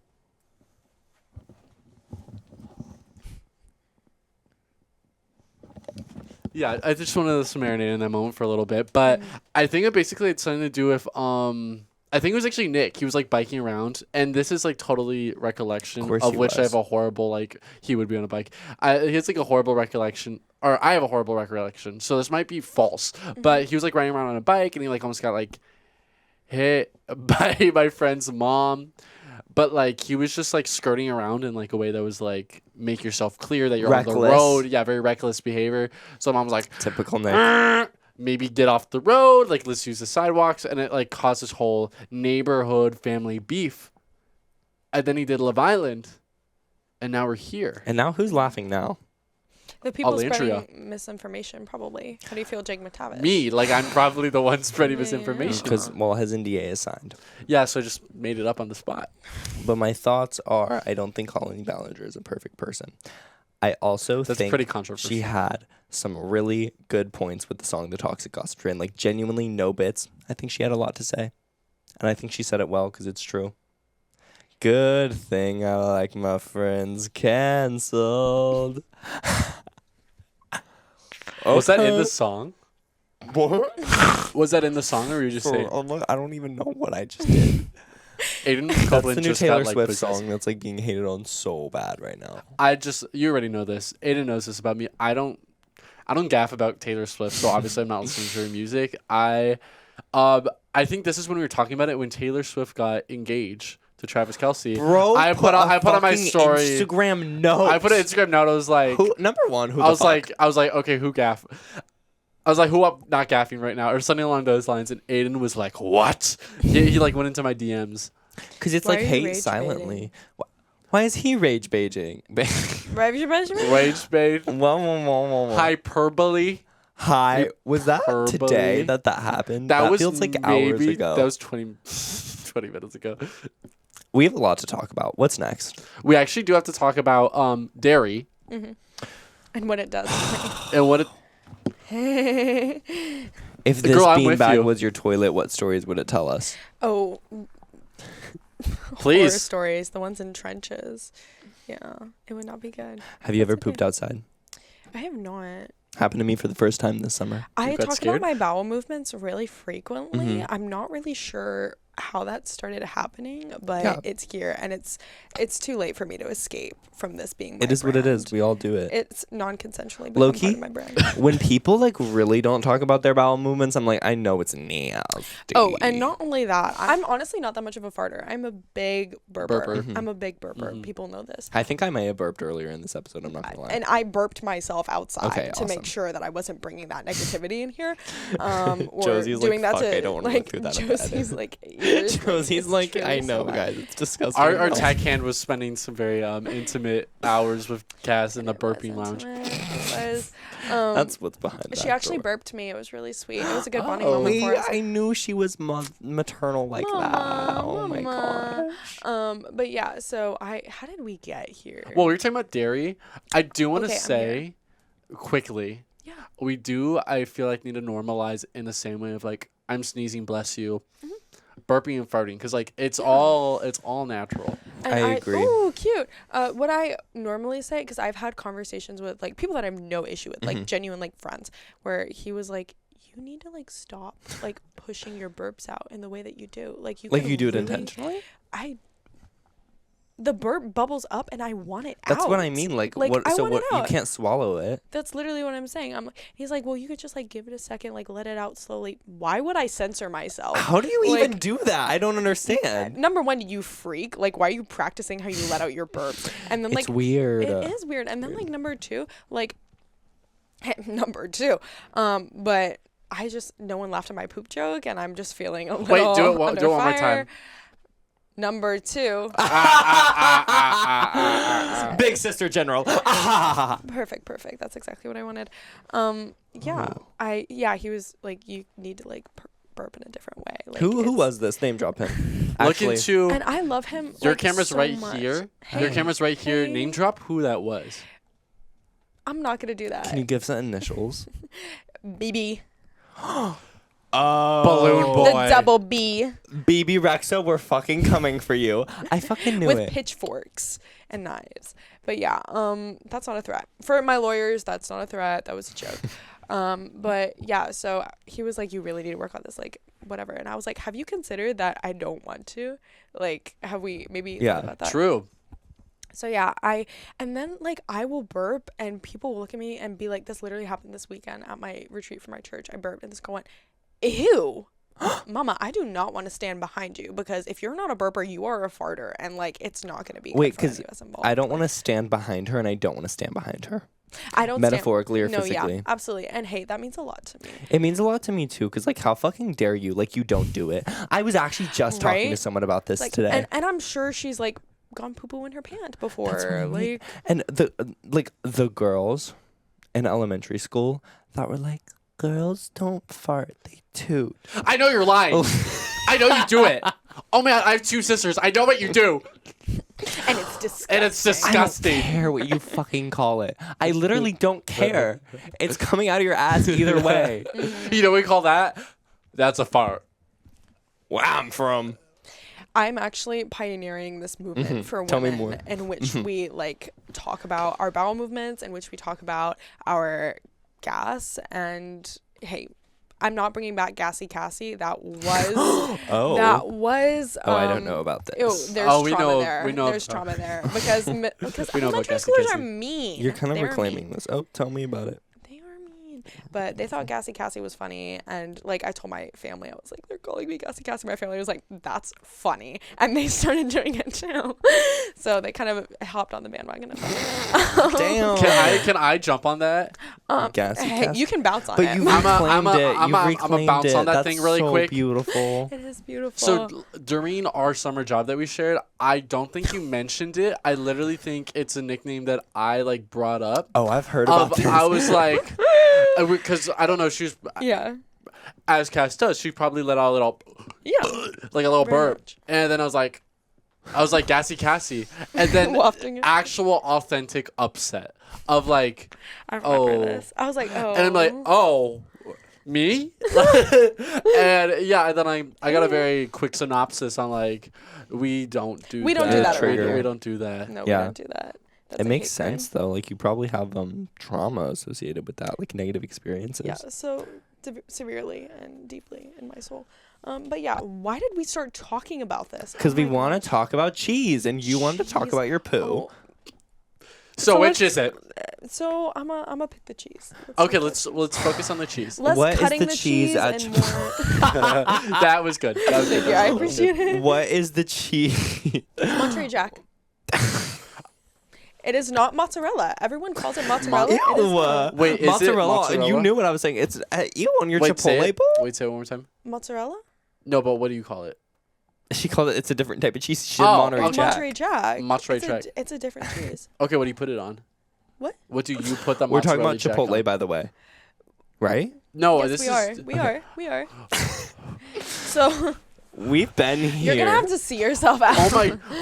A: Yeah, I just wanted to marinate in that moment for a little bit, but I think it basically had something to do with I think it was actually Nick. He was like biking around, and this is like totally recollection of which I have a horrible like he would be on a bike. He has like a horrible recollection, or I have a horrible recollection, so this might be false. But he was like riding around on a bike, and he like almost got like hit by my friend's mom. But like he was just like skirting around in like a way that was like make yourself clear that you're
B: Reckless.
A: on the road. Yeah, very reckless behavior. So mom was like,
B: Typical Nick.
A: maybe get off the road. Like let's use the sidewalks, and it like caused this whole neighborhood family beef. And then he did Love Island, and now we're here.
B: And now who's laughing now?
C: The people
A: Alantria.
C: spreading misinformation, probably. How do you feel, Jake Mactavis?
A: Me, like I'm probably the one spreading misinformation.
B: Because well, his NDA is signed.
A: Yeah, so I just made it up on the spot.
B: But my thoughts are, I don't think Colleen Ballinger is a perfect person. I also
A: That's
B: think
A: pretty controversial.
B: she had some really good points with the song "The Toxic Gossip Train." Like genuinely, no bits. I think she had a lot to say, and I think she said it well because it's true. Good thing I like my friends canceled.
A: Was that in the song?
B: What?
A: Was that in the song, or were you just saying?
B: I don't even know what I just did.
A: Aiden
B: That's the
A: Copeland
B: new
A: just
B: Taylor
A: got, like,
B: Swift
A: possessed.
B: song that's like being hated on so bad right now.
A: You already know this. Aiden knows this about me. I don't gaff about Taylor Swift, so obviously I'm not listening to her music. I think this is when we were talking about it when Taylor Swift got engaged to Travis Kelce.
B: Bro,
A: I put on my story.
B: Instagram note.
A: I put an Instagram note. I was like,
B: Number one, who
A: I
B: the fuck?
A: was like, okay, who gaff? I was like, who up not gaffing right now, or something along those lines. And Aiden was like, what? He like went into my DMs.
B: Because it's
C: Why
B: like
C: are you
B: hate
C: rage
B: silently. Why is he rage baiting?
A: Rage bait. Hyperbole.
B: Hi, was that
A: Hyperbole.
B: today that happened?
A: That was
B: feels like
A: maybe,
B: hours ago.
A: That was 20 minutes ago.
B: We have a lot to talk about. What's next?
A: We actually do have to talk about dairy
C: And what it does.
A: and what it.
B: If this
A: Girl, I'm with
B: beanbag
A: you.
B: was your toilet, what stories would it tell us?
C: Oh, horror
A: Please.
C: stories, the ones in trenches. Yeah, it would not be good.
B: Have you ever
C: That's okay.
B: pooped outside?
C: I have not.
B: Happened to me for the first time this summer.
C: I
A: got
C: talk
A: scared?
C: about my bowel movements really frequently.
B: Mhm.
C: I'm not really sure how that started happening, but
B: Yeah.
C: it's here, and it's too late for me to escape from this being my
B: It is what it is.
C: brand.
B: we all do it.
C: It's non-consensually become
B: Low-key?
C: part of my brand.
B: When people like really don't talk about their bowel movements, I'm like, I know it's nasty.
C: Oh, and not only that, I'm honestly not that much of a farter. I'm a big burper.
A: Burper.
B: Mhm.
C: I'm a big burper.
A: Mhm.
C: People know this.
B: I think I may have burped earlier in this episode. I'm not gonna lie.
C: And I burped myself outside
B: Okay,
C: to make
B: awesome.
C: sure that I wasn't bringing that negativity in here. Or
B: Josie's like,
C: doing that
B: "Fuck,
C: to
B: I don't wanna
C: like
B: look through that in bed."
C: Josie's like ears.
B: Josie's
C: It's
B: like,
C: truly
B: I
C: so
B: know,
C: bad.
B: guys, it's disgusting.
A: Our
B: No.
A: tech hand was spending some very intimate hours with Kass in the burping lounge.
B: That's what's behind that.
C: She actually
B: door.
C: burped me. It was really sweet. It was a good bonding
B: Oh,
C: moment for us.
B: I knew she was maternal like that. Oh my
C: Mama.
B: gosh.
C: But yeah, so how did we get here?
A: Well, we were talking about dairy. I do want to
C: Okay, I'm
A: say quickly,
C: yeah.
A: we do, I feel like, need to normalize in the same way of like, I'm sneezing, bless you. burping and farting because like it's all natural.
C: And
B: I agree.
C: Oh, cute. What I normally say, because I've had conversations with like people that I have no issue with, like genuine like friends, where he was like, "You need to like stop like pushing your burps out in the way that you do. Like you
B: do it
C: really,
B: intentionally."
C: The burp bubbles up and I want it out.
B: That's what I mean. Like what?
C: I
B: So
C: want
B: what?
C: it
B: You
C: out.
B: can't swallow it.
C: That's literally what I'm saying. He's like, well, you could just like give it a second, like let it out slowly. Why would I censor myself?
B: How do you
C: Like,
B: even do that? I don't understand.
C: Number one, you freak. Like, why are you practicing how you let out your burp? And then like
B: It's weird.
C: It is weird. And then like number two, but no one laughed at my poop joke, and I'm just feeling a little
A: Wait, do it one
C: under
A: more
C: fire.
A: time.
C: Number two.
B: Big sister general.
C: Perfect. That's exactly what I wanted. He was like, you need to like burp in a different way. Like,
B: Who was this? Name drop him.
A: Look
B: Actually,
A: into
C: And I love him.
A: your
C: like,
A: camera's
C: so
A: right
C: much.
A: here.
C: Hey,
A: Your camera's right here.
C: hey.
A: Name drop who that was.
C: I'm not gonna do that.
B: can you give some initials?
C: BB.
A: Balloon boy.
C: The double B
B: BB Rexa, we're fucking coming for you. I fucking knew
C: with
B: it.
C: pitchforks and knives. But yeah, that's not a threat. For my lawyers, that's not a threat. That was a joke. But yeah, so he was like, you really need to work on this, like whatever. And I was like, have you considered that I don't want to? Like, have we maybe thought about that?
A: True.
C: So yeah, and then like I will burp and people will look at me and be like, this literally happened this weekend at my retreat for my church. I burped and this girl went, ew. Mama, I do not want to stand behind you, because if you're not a burper, you are a farter, and like it's not going to be
B: Wait,
C: good for
B: because
C: any of us involved.
B: I don't want to stand behind her, and I don't want to stand behind her.
C: I don't
B: metaphorically or
C: no,
B: physically.
C: Yeah, absolutely. And hey, that means a lot to me.
B: It means a lot to me too, because like, how fucking dare you? Like, you don't do it. I was actually just talking to
C: Right?
B: someone about this
C: Like,
B: today.
C: and I'm sure she's like gone poo poo in her pant before.
B: That's what I mean.
C: Like,
B: And the girls in elementary school that were like, girls don't fart, they toot.
A: I know you're lying. I know you do it. Oh man, I have two sisters. I know what you do.
C: and it's disgusting.
A: And it's
B: I
A: disgusting.
B: don't care what you fucking call it. I literally don't care. It's coming out of your ass either way.
A: You know what we call that? That's a fart.
B: Where I'm from.
C: I'm actually pioneering this movement for women.
B: Tell me more.
C: In which we like talk about our bowel movements, in which we talk about our gas. And hey, I'm not bringing back Gassy Cassie. That was that was.
B: I don't know about this.
C: Ew, there's
A: Oh, we
C: trauma
A: know-
C: there.
A: we know-
C: There's trauma there because
A: We know about
C: elementary
A: Gassy
C: schoolers are
A: Cassie.
C: mean.
B: You're kind of
C: They're
B: reclaiming
C: mean.
B: this. Oh, tell me about it.
C: They are mean. But they thought Gassy Cassie was funny, and like I told my family, I was like, they're calling me Gassy Cassie. My family was like, that's funny, and they started doing it too. So they kind of hopped on the bandwagon of that.
B: Damn.
A: Can I jump on that?
B: Gassy
C: Hey,
B: Cassie.
C: you can bounce on
B: But
C: it.
B: you've
A: I'm a-
B: reclaimed
A: I'm a-
B: it.
A: I'm
B: You've
A: a- I'm a
B: reclaimed
A: bounce
B: it.
A: on that
B: That's
A: thing really
B: so
A: quick.
B: beautiful.
C: It is beautiful.
A: So during our summer job that we shared, I don't think you mentioned it. I literally think it's a nickname that I like brought up.
B: Oh, I've heard about this.
A: I was like, because I don't know, she was
C: yeah,
A: as Cass does. She probably let out a little,
C: yeah.
A: like a little
C: Very
A: burp,
C: much.
A: and then I was like, Gassy Cassie, and then
C: Wafting it.
A: actual authentic upset of like,
C: I remember
A: oh.
C: this. I was like, oh.
A: and I'm like, oh. Me? And yeah, and then I got a very quick synopsis on like, we don't do that.
C: We don't do that
B: around
A: We
B: here.
A: don't do that.
C: no,
B: Yeah.
C: we don't do that. That's
B: It
C: a
B: makes
C: hate crime.
B: sense though. Like, you probably have trauma associated with that, like negative experiences.
C: Yeah, so severely and deeply in my soul. But yeah, why did we start talking about this?
B: Because we
C: my
B: want
C: gosh.
B: to talk about cheese, and you wanted to talk
C: Cheese.
B: about your poo.
C: Oh,
A: So which is it?
C: so I'm a pick the cheese.
A: Okay, let's focus on the cheese.
C: Less
B: What is
C: cutting
B: the
C: the
B: cheese
C: cheese
B: at
C: and
B: Chipotle?
C: more.
A: That was good. That was
C: Thank
A: good.
C: you, I appreciate it.
B: What is the cheese?
C: Monterey Jack. It is not mozzarella. Everyone calls it mozzarella. It is not.
A: Wait, is it
B: mozzarella? You
A: mozzarella?
B: knew what I was saying. It's you on your
A: Wait, say
B: Chipotle
A: it.
B: bowl.
A: Wait, say it one more time.
C: Mozzarella?
A: No, but what do you call it?
B: She called it. It's a different type of cheese. She said
A: Oh,
B: Monterey
A: okay.
B: Jack.
C: Monterey Jack.
A: Monterey
C: It's
A: Jack.
C: it's a different cheese.
A: Okay, what do you put it on?
C: What?
A: What do you put the
B: We're talking
A: mozzarella
B: about
A: jack
B: Chipotle,
A: on?
B: by the way. Right?
A: No,
C: Yes,
A: this
C: we
A: is.
C: are. We are. So
B: We've been here.
C: you're gonna have to see yourself out.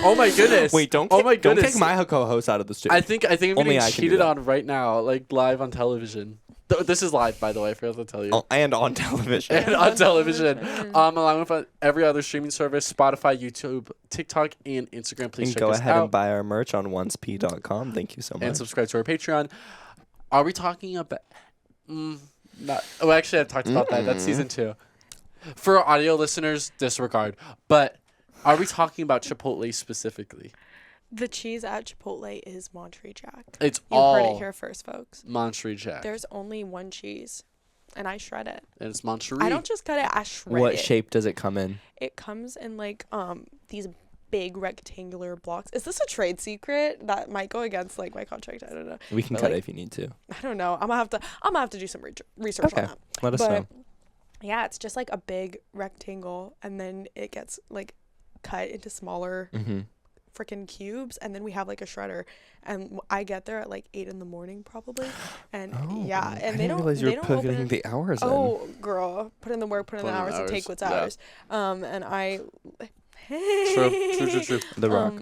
A: Oh my goodness.
B: Wait, don't
A: Oh my
B: don't
A: goodness.
B: kick my co-host out of the studio.
A: I think I'm
B: Only
A: getting
B: I can do
A: cheated
B: that.
A: on right now, like live on television. This is live, by the way. I forgot to tell you.
B: Oh, and on television.
A: And on television. Along with every other streaming service, Spotify, YouTube, TikTok, and Instagram. Please
B: And
A: check
B: go
A: us
B: ahead
A: out.
B: and buy our merch on oncep.com. Thank you so much.
A: And subscribe to our Patreon. Are we talking about... actually, I've talked about that. That's season 2. For our audio listeners, disregard. But are we talking about Chipotle specifically?
C: The cheese at Chipotle is Monterey Jack.
A: It's
C: You
A: all
C: heard it here first, folks.
A: Monterey Jack.
C: There's only one cheese, and I shred it.
A: And it's Monterey.
C: I don't just cut it, I shred it.
B: What shape does it come in?
C: It comes in like these big rectangular blocks. Is this a trade secret that might go against like my contract? I don't know.
B: We can
C: But,
B: cut
C: like,
B: it if you need to.
C: I don't know. I'm gonna have to do some research
B: Okay.
C: on that.
B: Let us
C: But
B: know.
C: yeah, it's just like a big rectangle, and then it gets like cut into smaller
B: Mm-hmm.
C: freaking cubes, and then we have like a shredder, and I get there at like 8 a.m. probably, and yeah, and
B: I
C: they
B: didn't
C: don't
B: realize you
C: they
B: were
C: don't open
B: putting
C: it.
B: the hours in.
C: Oh, girl, put in the work, put in the
A: Put in
C: hours,
A: the
C: and take
A: hours,
C: what's
A: yeah.
C: ours. And I.
A: True.
B: The Rock.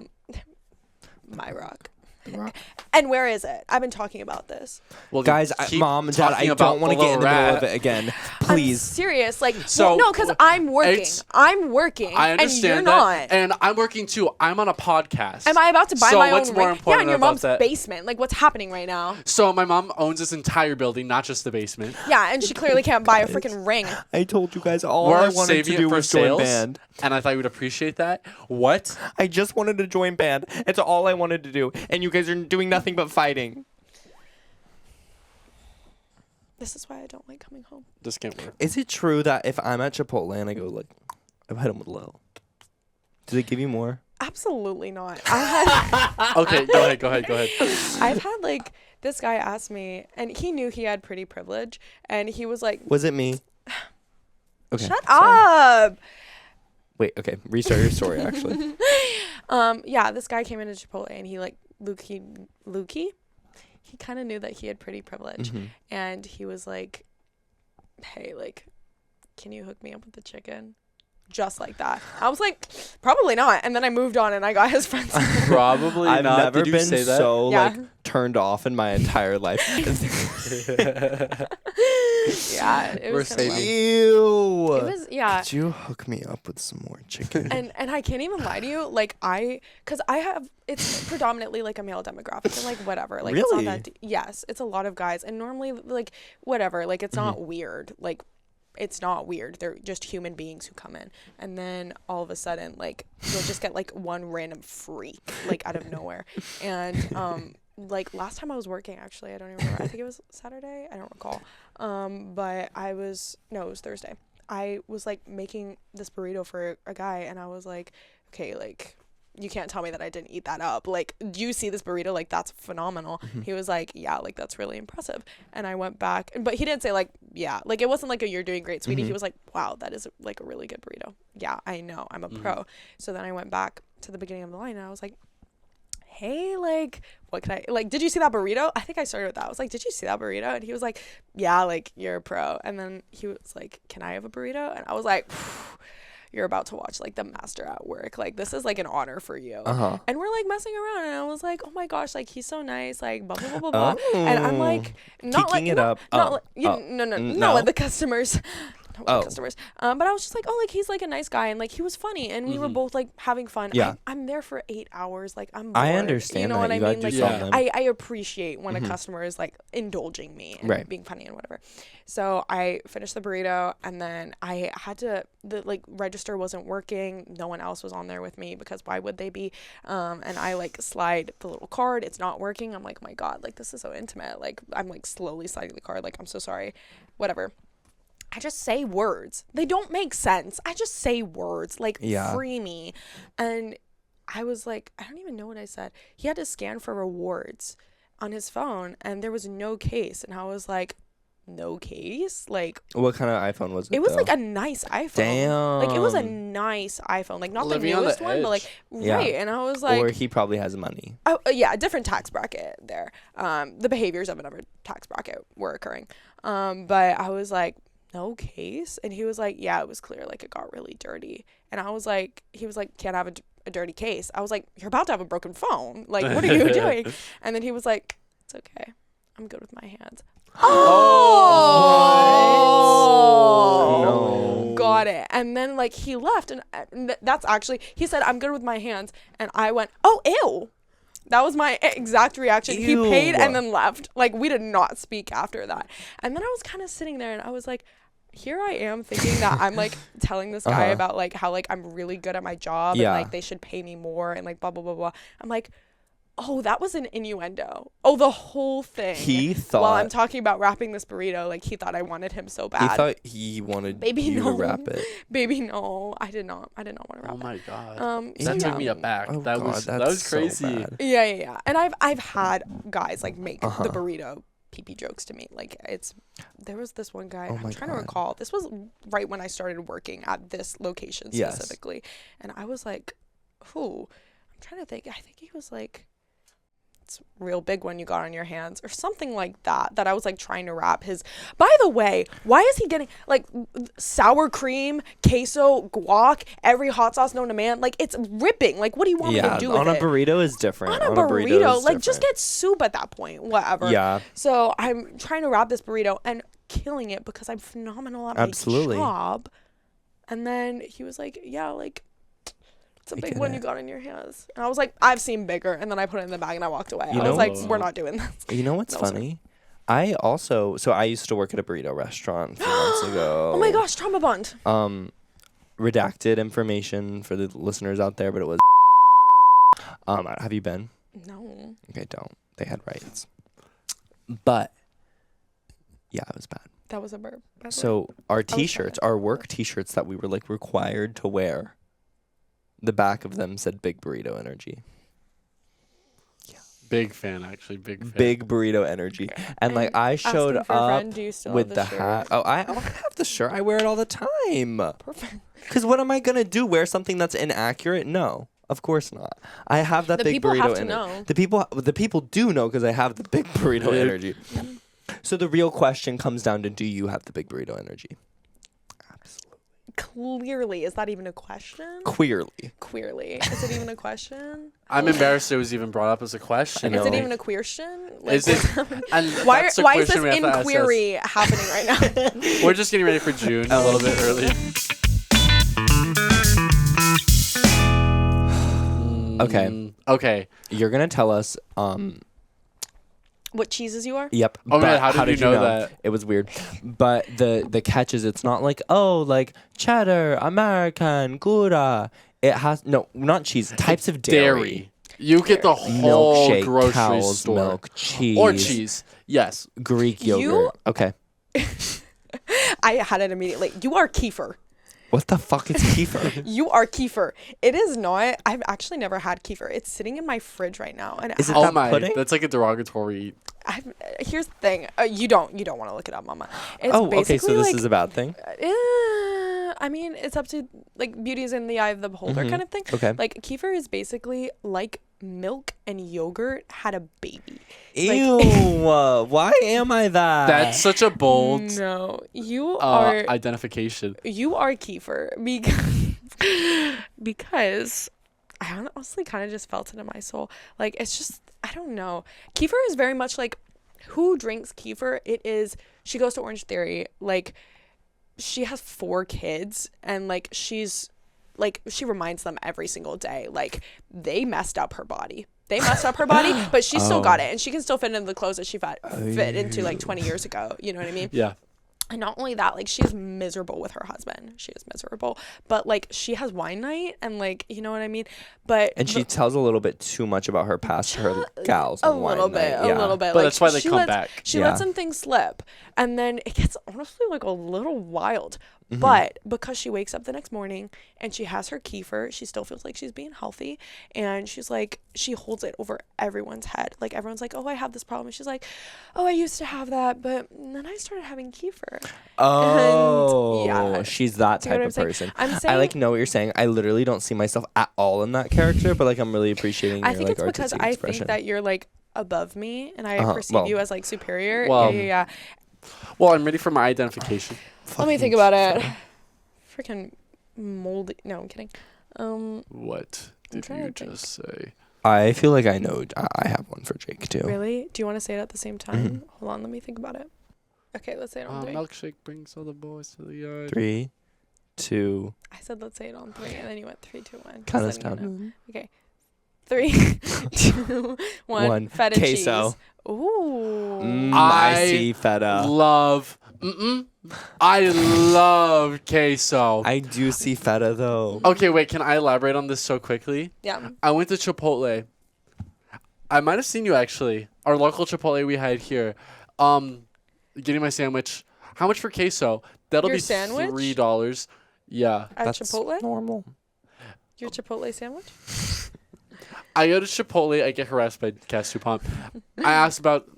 C: My rock.
B: The Rock.
C: And where is it? I've been talking about this.
A: Well,
B: Guys,
A: keep
B: Mom and Dad, I
A: talking
B: don't want to
A: about
B: get in the middle of
A: rat.
B: it again.
C: I'm
B: Please.
C: serious. Like,
A: So,
C: no, because I'm working.
A: it's-
C: I'm working.
A: I
C: and
A: understand
C: you're
A: that,
C: not.
A: and I'm working too. I'm on a podcast.
C: Am I about to buy
A: So
C: my
A: what's
C: own
A: more
C: ring? Yeah,
A: important
C: in your
A: about
C: mom's
A: that?
C: basement. Like, what's happening right now?
A: So my mom owns this entire building, not just the basement.
C: Yeah, and she clearly can't buy a freaking ring.
B: I told you guys all
A: We're
B: I wanted
A: saving
B: to
A: it
B: do
A: for
B: was join
A: sales,
B: band.
A: and I thought you would appreciate that. What?
B: I just wanted to join band. It's all I wanted to do. And you guys are doing nothing but fighting.
C: This is why I don't like coming home.
A: This can't work.
B: Is it true that if I'm at Chipotle and I go like, I've hit him with low, do they give you more?
C: Absolutely not. I had,
A: Okay, go ahead.
C: I've had like this guy ask me, and he knew he had pretty privilege, and he was like,
B: Was it me? Okay.
C: "Shut
B: sorry.
C: up."
B: Wait, okay. Restart your story, actually.
C: Yeah, this guy came into Chipotle, and he like Lukey. He kind of knew that he had pretty privilege,
B: Mhm.
C: and he was like, "Hey, like, can you hook me up with the chicken?" Just like that. I was like, "Probably not." And then I moved on, and I got his friends.
A: Probably
B: I've
A: not.
B: never
A: Did you
B: been
A: say that?
B: so
C: Yeah.
B: like turned off in my entire life.
C: Yeah, it
A: We're
C: was kind of
A: saving-
B: Ew.
C: It was yeah.
B: Could you hook me up with some more chicken?
C: And I can't even lie to you, like because I have, it's predominantly like a male demographic, and like whatever, like it's not
B: Really?
C: that yes, it's a lot of guys, and normally like whatever, like it's not weird, like it's not weird, they're just human beings who come in, and then all of a sudden like you'll just get like one random freak like out of nowhere, and like last time I was working, actually I don't even remember, I think it was Saturday, I don't recall, but it was Thursday. I was like making this burrito for a guy, and I was like, okay, like you can't tell me that I didn't eat that up. Like, do you see this burrito? Like, that's phenomenal. He was like, yeah, like that's really impressive. And I went back, but he didn't say like, yeah, like it wasn't like a you're doing great, sweetie. He was like, wow, that is like a really good burrito. Yeah, I know, I'm a pro. So then I went back to the beginning of the line, and I was like, hey, like, what can I, like, did you see that burrito? I think I started with that. I was like, did you see that burrito? And he was like, yeah, like, you're a pro. And then he was like, can I have a burrito? And I was like, you're about to watch, like, the master at work. Like, this is, like, an honor for you.
B: Uh-huh.
C: And we're, like, messing around. And I was like, oh, my gosh, like, he's so nice. Like, blah, blah, blah, blah, blah. And I'm like, not
B: Kicking
C: like,
B: it up.
C: not
B: Oh.
C: like, you,
B: Oh.
C: no,
B: No?
C: not with the customers.
B: Oh.
C: Customers. But I was just like, oh, like he's like a nice guy, and like he was funny, and we were both like having fun.
B: Yeah.
C: I'm there for 8 hours. Like I'm bored.
B: I understand
C: You know
B: that.
C: what
B: You
C: I
B: gotta
C: mean?
B: do
C: Like
A: Yeah.
B: something.
C: I appreciate when a customer is like indulging me and
B: Right.
C: being funny and whatever. So I finished the burrito, and then I had to, the like register wasn't working. No one else was on there with me, because why would they be? And I like slide the little card. It's not working. I'm like, oh my God, like this is so intimate. Like I'm like slowly sliding the card. Like I'm so sorry. Whatever. I just say words. They don't make sense. I just say words like
B: Yeah.
C: free me. And I was like, I don't even know what I said. He had to scan for rewards on his phone, and there was no case. And I was like, no case? Like,
B: What kind of iPhone was it?
C: it was
B: though?
C: like a nice iPhone.
B: Damn.
C: Like, it was a nice iPhone. Like, not
A: Living
C: the
A: on the
C: newest one, but like,
B: Yeah.
C: right. And I was like,
B: or he probably has money.
C: oh, yeah, a different tax bracket there. The behaviors of another tax bracket were occurring. But I was like, no case? And he was like, yeah, it was clear, like it got really dirty. And I was like, he was like, can't have a dirty case. I was like, you're about to have a broken phone, like what are you doing? And then he was like, it's okay, I'm good with my hands. Oh.
B: No.
C: Got it. And then like he left, and that's actually, he said, I'm good with my hands, and I went, oh, ew. That was my exact reaction.
B: Ew.
C: He paid and then left. Like, we did not speak after that. And then I was kind of sitting there, and I was like, here I am thinking that I'm like telling this guy about like how like I'm really good at my job and like they should pay me more and like blah blah blah blah. I'm like, oh, that was an innuendo. Oh, the whole thing.
B: He thought,
C: while I'm talking about wrapping this burrito, like he thought I wanted him so bad.
B: He thought he wanted you to wrap it.
C: Baby, no, I did not want to wrap it.
A: Oh my god.
C: So
A: That took me aback.
B: Oh
A: that
B: God,
A: was
B: that's
A: crazy.
B: So bad.
C: Yeah. And I've had guys like make the burrito pee-pee jokes to me. Like there was this one guy, I'm trying to recall. This was right when I started working at this location specifically. And I was like, who? I'm trying to think. I think he was like, it's real big when you got on your hands or something like that I was like trying to wrap his. By the way, why is he getting like sour cream, queso, guac, every hot sauce known to man? Like it's ripping. Like what do you want me to do with it?
B: On a burrito is different.
C: On a burrito, like just get soup at that point, whatever.
B: Yeah.
C: So I'm trying to wrap this burrito and killing it because I'm phenomenal at my job. And then he was like, yeah, like it's a big one you got in your hands. And I was like, I've seen bigger. And then I put it in the bag and I walked away. I was like, we're not doing this.
B: You know what's funny? I used to work at a burrito restaurant a few months ago.
C: Oh my gosh, trauma bond.
B: Redacted information for the listeners out there, but it was have you been?
C: No.
B: Okay, don't. They had riots. But yeah, it was bad.
C: That was a burp.
B: So our t-shirts, our work t-shirts that we were like required to wear, the back of them said Big Burrito Energy.
A: Yeah. Big fan, actually. Big fan.
B: Big Burrito Energy. And like I showed up with the hat. Oh, I have the shirt. I wear it all the time.
C: Perfect.
B: Because what am I going to do? Wear something that's inaccurate? No. Of course not. I have that big burrito
C: have to
B: energy.
C: know.
B: The people do know because I have the big burrito energy. So the real question comes down to, do you have the big burrito energy?
C: Clearly. Is that even a question?
B: Queerly.
C: Is it even a question?
A: I'm embarrassed it was even brought up as a question.
C: Is it even a question? Like,
A: is it? And
C: why is this inquiry happening right now?
A: We're just getting ready for June a little bit early. Okay.
B: You're going to tell us
C: what cheeses you are?
B: Yep.
A: Oh man, how did you know that?
B: It was weird. But the catch is, it's not like, like cheddar, American, Gouda. It has not cheese, types of dairy.
A: You get the whole
B: milkshake,
A: grocery
B: cow's
A: store.
B: Milk, cheese.
A: Or cheese. Yes.
B: Greek yogurt. Okay.
C: I had it immediately. You are kefir.
B: What the fuck is kefir?
C: You are kefir. It is not. I've actually never had kefir. It's sitting in my fridge right now. And
B: is it that pudding?
A: That's like a derogatory.
C: Here's the thing. You don't want to look it up, Mama. It's
B: okay. So this is a bad thing.
C: I mean, it's up to like beauty is in the eye of the beholder kind of thing.
B: Okay.
C: Like kefir is basically like milk and yogurt had a baby.
B: Ew. Why am I that?
A: That's such a bold.
C: No, you are
A: identification.
C: You are kefir because I honestly kind of just felt it in my soul. Like it's just, I don't know. Kefir is very much like, who drinks kefir? It is. She goes to Orange Theory. Like she has 4 kids, and like she's like, she reminds them every single day, like they messed up her body. But she still got it, and she can still fit into the clothes that she fit into like 20 years ago. You know what I mean?
A: Yeah.
C: And not only that, like she is miserable with her husband. She is miserable, but like she has wine night, and like, you know what I mean? And
B: she tells a little bit too much about her past to her gals.
C: A little bit.
A: But
C: like,
A: that's why they come back.
C: She lets some things slip, and then it gets honestly like a little wild. But because she wakes up the next morning and she has her kefir, she still feels like she's being healthy, and she's like, she holds it over everyone's head. Like everyone's like, oh, I have this problem, and she's like, oh, I used to have that, but then I started having kefir.
B: Oh,
C: and,
B: she's that type of person.
C: I'm saying,
B: I like know what you're saying. I literally don't see myself at all in that character, but like I'm really appreciating your like artistic expression. I think
C: that you're like above me, and I perceive you as like superior.
A: Well,
C: yeah.
A: Well, I'm ready for my identification.
C: Let me think about it. Freaking moldy. No, I'm kidding.
A: What did you just say?
B: I feel like I know. I have one for Jake too.
C: Really? Do you want to say it at the same time? Hold on, let me think about it. Okay, let's say it on 3.
A: Milkshake brings all the boys to the yard.
B: 3, 2.
C: I said let's say it on 3, and then you went 3, 2, 1.
B: Count us
C: Then you know.
B: down.
C: Okay. 3, 2, 1. Feta
B: Queso.
C: cheese. Ooh.
B: I see feta.
A: I love queso.
B: I do see feta though.
A: Okay, wait. Can I elaborate on this so quickly?
C: Yeah.
A: I went to Chipotle. I might have seen you actually. Our local Chipotle we had here. Getting my sandwich. How much for queso? That'll
C: Your
A: be
C: sandwich?
A: $3. Yeah.
C: At
B: That's
C: Chipotle?
B: normal.
C: Your Chipotle sandwich?
A: I go to Chipotle. I get harassed by Kass Dupont. I asked about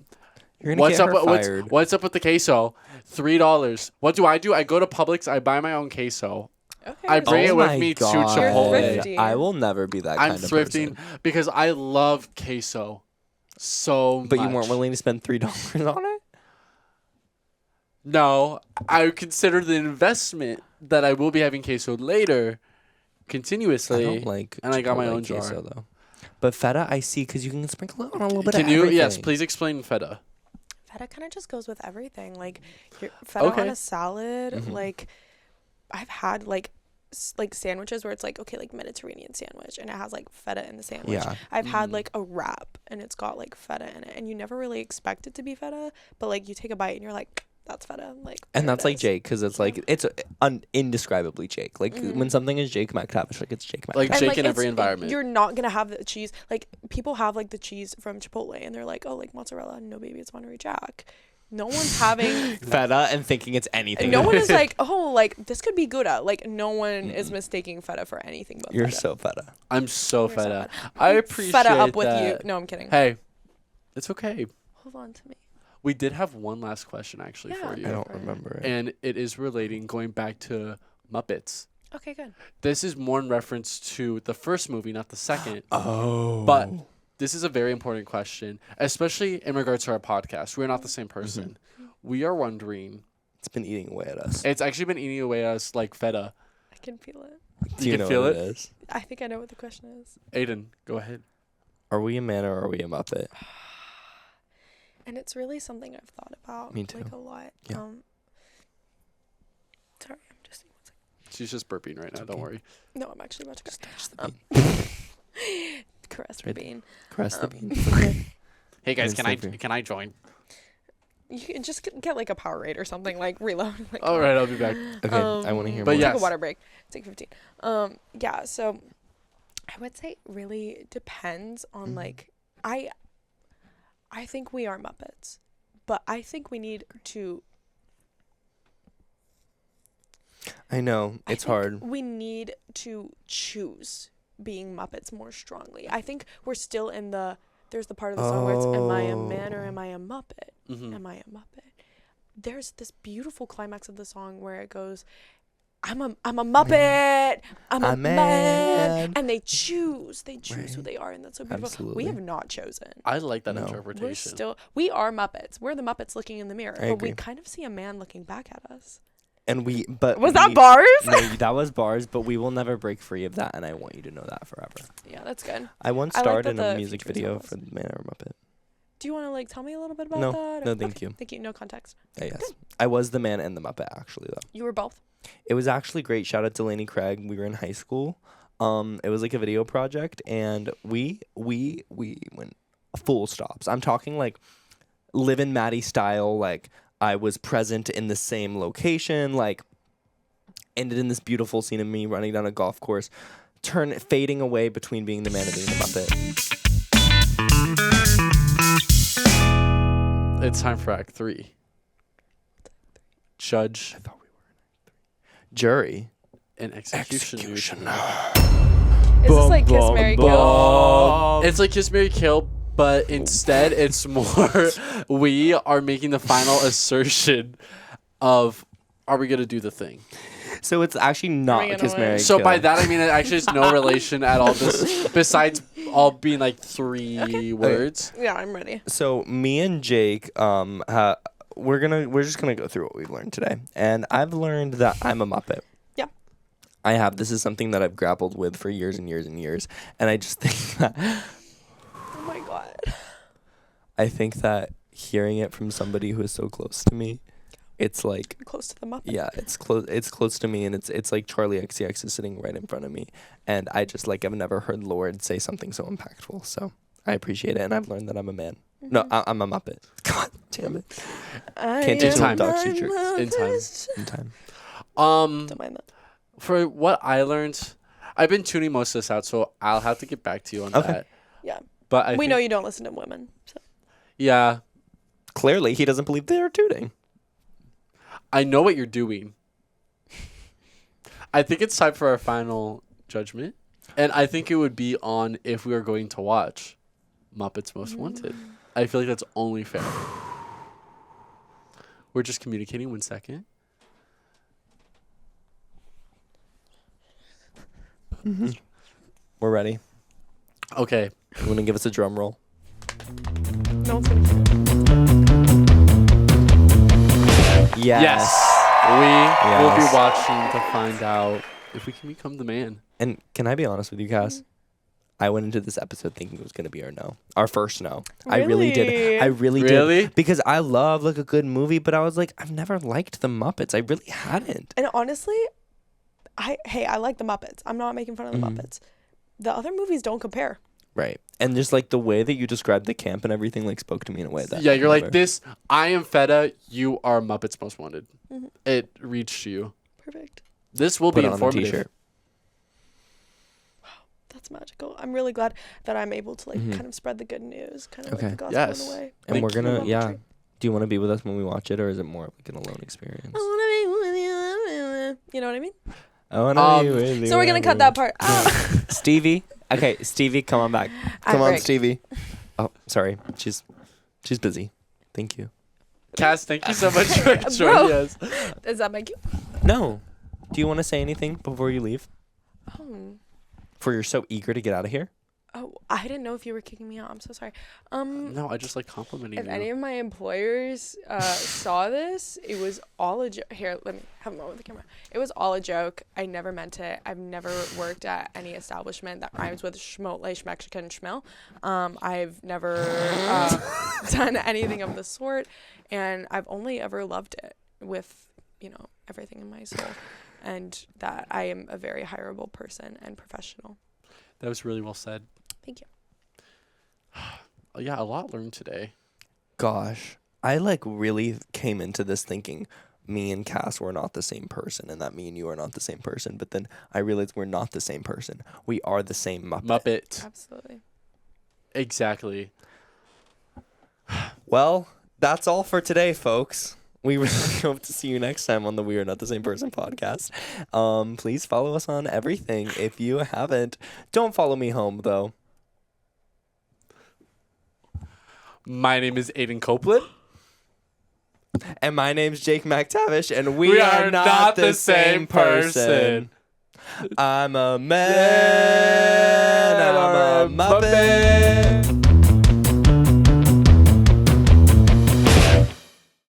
B: You're gonna
A: what's
B: get
A: up.
B: her fired.
A: What's up with the queso? $3. What do? I go to Publix. I buy my own queso.
C: Okay.
A: I bring it with
B: my
A: me to
B: God.
A: Chipotle.
C: You're thrifty.
B: I will never be that
A: I'm
B: kind of
A: thrifting
B: person.
A: because I love queso so
B: But
A: much.
B: you weren't willing to spend $3 on it?
A: No, I consider the investment that I will be having queso later continuously.
B: I don't like
A: and I got my
B: Chipotle
A: own jar.
B: queso though. But feta I see because you can sprinkle it on a little bit
A: Can
B: of
A: you?
B: everything.
A: Yes, please explain feta.
C: Feta kind of just goes with everything. Like your feta
A: Okay.
C: on a salad.
B: Mhm.
C: Like I've had like sandwiches where it's like, okay, like Mediterranean sandwich and it has like feta in the sandwich.
B: Yeah.
C: I've had like a wrap and it's got like feta in it, and you never really expect it to be feta, but like you take a bite and you're like, that's feta. Like,
B: And
C: there
B: that's
C: it
B: like
C: is.
B: Jake because it's like it's indescribably Jake. Like when something is Jake Mactavis, like it's Jake Mactavis.
A: Like
C: And,
A: Jake in every
C: it's-
A: environment.
C: You're not gonna have the cheese. Like people have like the cheese from Chipotle and they're like, oh, like mozzarella. No, baby, it's Monterey Jack. No one's having
B: feta and thinking it's anything.
C: no one is like, oh, like this could be Gouda. Like no one is mistaking feta for anything but
B: You're
C: feta.
B: so feta.
A: I'm so
C: You're so
A: feta.
C: feta.
A: I appreciate
C: Feta up with
A: that.
C: you. No, I'm kidding.
A: Hey, it's okay.
C: Hold on to me.
A: We did have one last question actually
C: Yeah.
A: for you,
B: I don't remember it.
A: and it is relating going back to Muppets.
C: Okay, good.
A: This is more in reference to the first movie, not the second.
B: Oh.
A: But this is a very important question, especially in regards to our podcast. We're not the same person. We are wondering.
B: it's been eating away at us.
A: It's actually been eating away at us like feta.
C: I can feel it.
B: Do
A: you
B: you
A: can
B: know
A: feel
B: what
A: it?
B: it is?
C: I think I know what the question is.
A: Aiden, go ahead.
B: Are we a man or are we a Muppet?
C: And it's really something I've thought about
B: Me too.
C: like a lot.
B: Yeah.
C: Sorry, I'm just
A: She's just burping right now. Don't
B: okay.
A: worry.
C: no, I'm actually about to
B: Just touch the
C: Um,
B: bean.
C: caress the
B: right
C: bean.
B: Caress the
C: um,
B: bean. It's okay.
A: Hey guys,
B: Nice delivery.
A: can I join?
C: You can just get like a Powerade or something, like reload. Like,
A: All right, I'll be back.
B: Okay, I want to hear
A: But
B: more.
A: yeah.
C: Take
A: Yes.
C: a water break. Take 15. Yeah. So I would say it really depends on like I think we are Muppets, but I think we need to.
B: I know
C: I
B: it's
C: think
B: hard.
C: We need to choose being Muppets more strongly. I think we're still in the. There's the part of the song where it's "Am I a man or am I a Muppet?
A: Mm-hmm.
C: Am I a Muppet?" There's this beautiful climax of the song where it goes, I'm a Muppet. I'm a man. And they choose who
B: Right.
C: they are, and that's so beautiful.
B: Absolutely.
C: We have not chosen.
A: I like that
B: No.
A: interpretation.
C: We are Muppets. We're the Muppets looking in the mirror,
B: I
C: but we
B: agree.
C: kind of see a man looking back at us.
B: And
C: Was that
B: we-
C: bars?
B: No, that was bars, but we will never break free of that, and I want you to know that forever.
C: Yeah, that's good.
B: I once
C: I like
B: starred
C: that
B: in a
C: the
B: music
C: feature
B: video
C: was.
B: for the Man or Muppet.
C: Do you want to like tell me a little bit about
B: No,
C: that?
B: no,
C: or-
B: thank
C: okay,
B: you.
C: Thank you. No context.
B: Yes, I was the Man and the Muppet actually though.
C: You were both.
B: It was actually great. Shout out to Lainey Craig. We were in high school. It was like a video project, and we went full stops. I'm talking like Liv and Maddie style. Like I was present in the same location. Like ended in this beautiful scene of me running down a golf course, fading away between being the man and being the Muppet.
A: It's time for Act 3. Judge
B: Jury.
A: and executioner.
C: Is this like Kiss, Mary, Kill?
A: It's like Kiss, Mary, Kill, but instead it's more we are making the final assertion of are we gonna do the thing?
B: So it's actually
C: Are we
B: not
C: gonna
B: Kiss
C: win?
B: Mary
A: So
B: Kill.
A: by that I mean it actually has no relation at all. Besides all being like three words.
C: Yeah, I'm ready.
B: So me and Jake, we're just gonna go through what we've learned today, and I've learned that I'm a Muppet.
C: Yeah.
B: I have. This is something that I've grappled with for years and years and years, and I just think that
C: Oh my god.
B: hearing it from somebody who is so close to me it's like
C: Close to the Muppet.
B: yeah, it's close. It's close to me, and it's like Charlie XCX is sitting right in front of me, and I just like I've never heard Lord say something so impactful. So I appreciate it, and I've learned that I'm a man. No, I'm a Muppet. God damn it! Can't teach
A: time.
B: dog teacher.
A: In time.
B: In time.
C: Don't mind that.
A: For what I learned, I've been tuning most of this out, so I'll have to get back to you on that.
C: Yeah.
A: But
C: We know you don't listen to women. So.
A: Yeah.
B: Clearly, he doesn't believe they're tooting.
A: I know what you're doing. I think it's time for our final judgment. And I think it would be on if we are going to watch Muppets Most Wanted. I feel like that's only fair. We're just communicating 1 second.
B: Mm-hmm. We're ready.
A: Okay.
B: You want to give us a drum roll?
C: No one's gonna.
B: Yes.
A: We will be watching to find out if we can become the man.
B: And can I be honest with you, Cass? I went into this episode thinking it was going to be our first no. I really did. I really did. Because I love like a good movie, but I was like, I've never liked the Muppets. I really hadn't.
C: And honestly, I like the Muppets. I'm not making fun of the Muppets. The other movies don't compare.
B: Right. And just like the way that you described the camp and everything like spoke to me in a way that
A: you're like this. I am Feta. You are Muppets Most Wanted. It reached you.
C: Perfect.
A: This will be informative.
B: T-shirt.
C: That's magical. I'm really glad that I'm able to like kind of spread the good news, kind of like the gospel in a way.
B: And we're gonna Do you want to be with us when we watch it, or is it more like an alone experience?
C: I want to be with you. You know what I mean?
B: I want to be with you.
C: So we're gonna cut that part out.
B: Stevie. Okay, Stevie, come on back. Come on, Stevie. Oh, sorry. She's busy. Thank you.
A: Cass, thank you so much for joining us.
C: Does that make you?
B: No. Do you want to say anything before you leave?
C: Oh.
B: For you're so eager to get out of here?
C: Oh, I didn't know if you were kicking me out. I'm so sorry.
A: No, I just like complimenting you.
C: If any of my employers saw this, it was all a joke. Here, let me have a moment with the camera. It was all a joke. I never meant it. I've never worked at any establishment that rhymes with Chipotle, Mexican, Schmel. I've never done anything of the sort, and I've only ever loved it with, everything in my soul, and that I am a very hireable person and professional.
A: That was really well said.
C: Thank you.
A: Yeah, a lot learned today.
B: Gosh, I really came into this thinking me and Cass were not the same person, and that me and you are not the same person. But then I realized we're not the same person. We are the same Muppet.
C: Absolutely.
A: Exactly.
B: Well, that's all for today, folks. We really hope to see you next time on the We Are Not the Same Person podcast. Please follow us on everything. If you haven't, don't follow me home, though.
A: My name is Aiden Copeland.
B: And my name's Jake Mactavis, and we are not the same person. I'm a man. I'm a Muppet.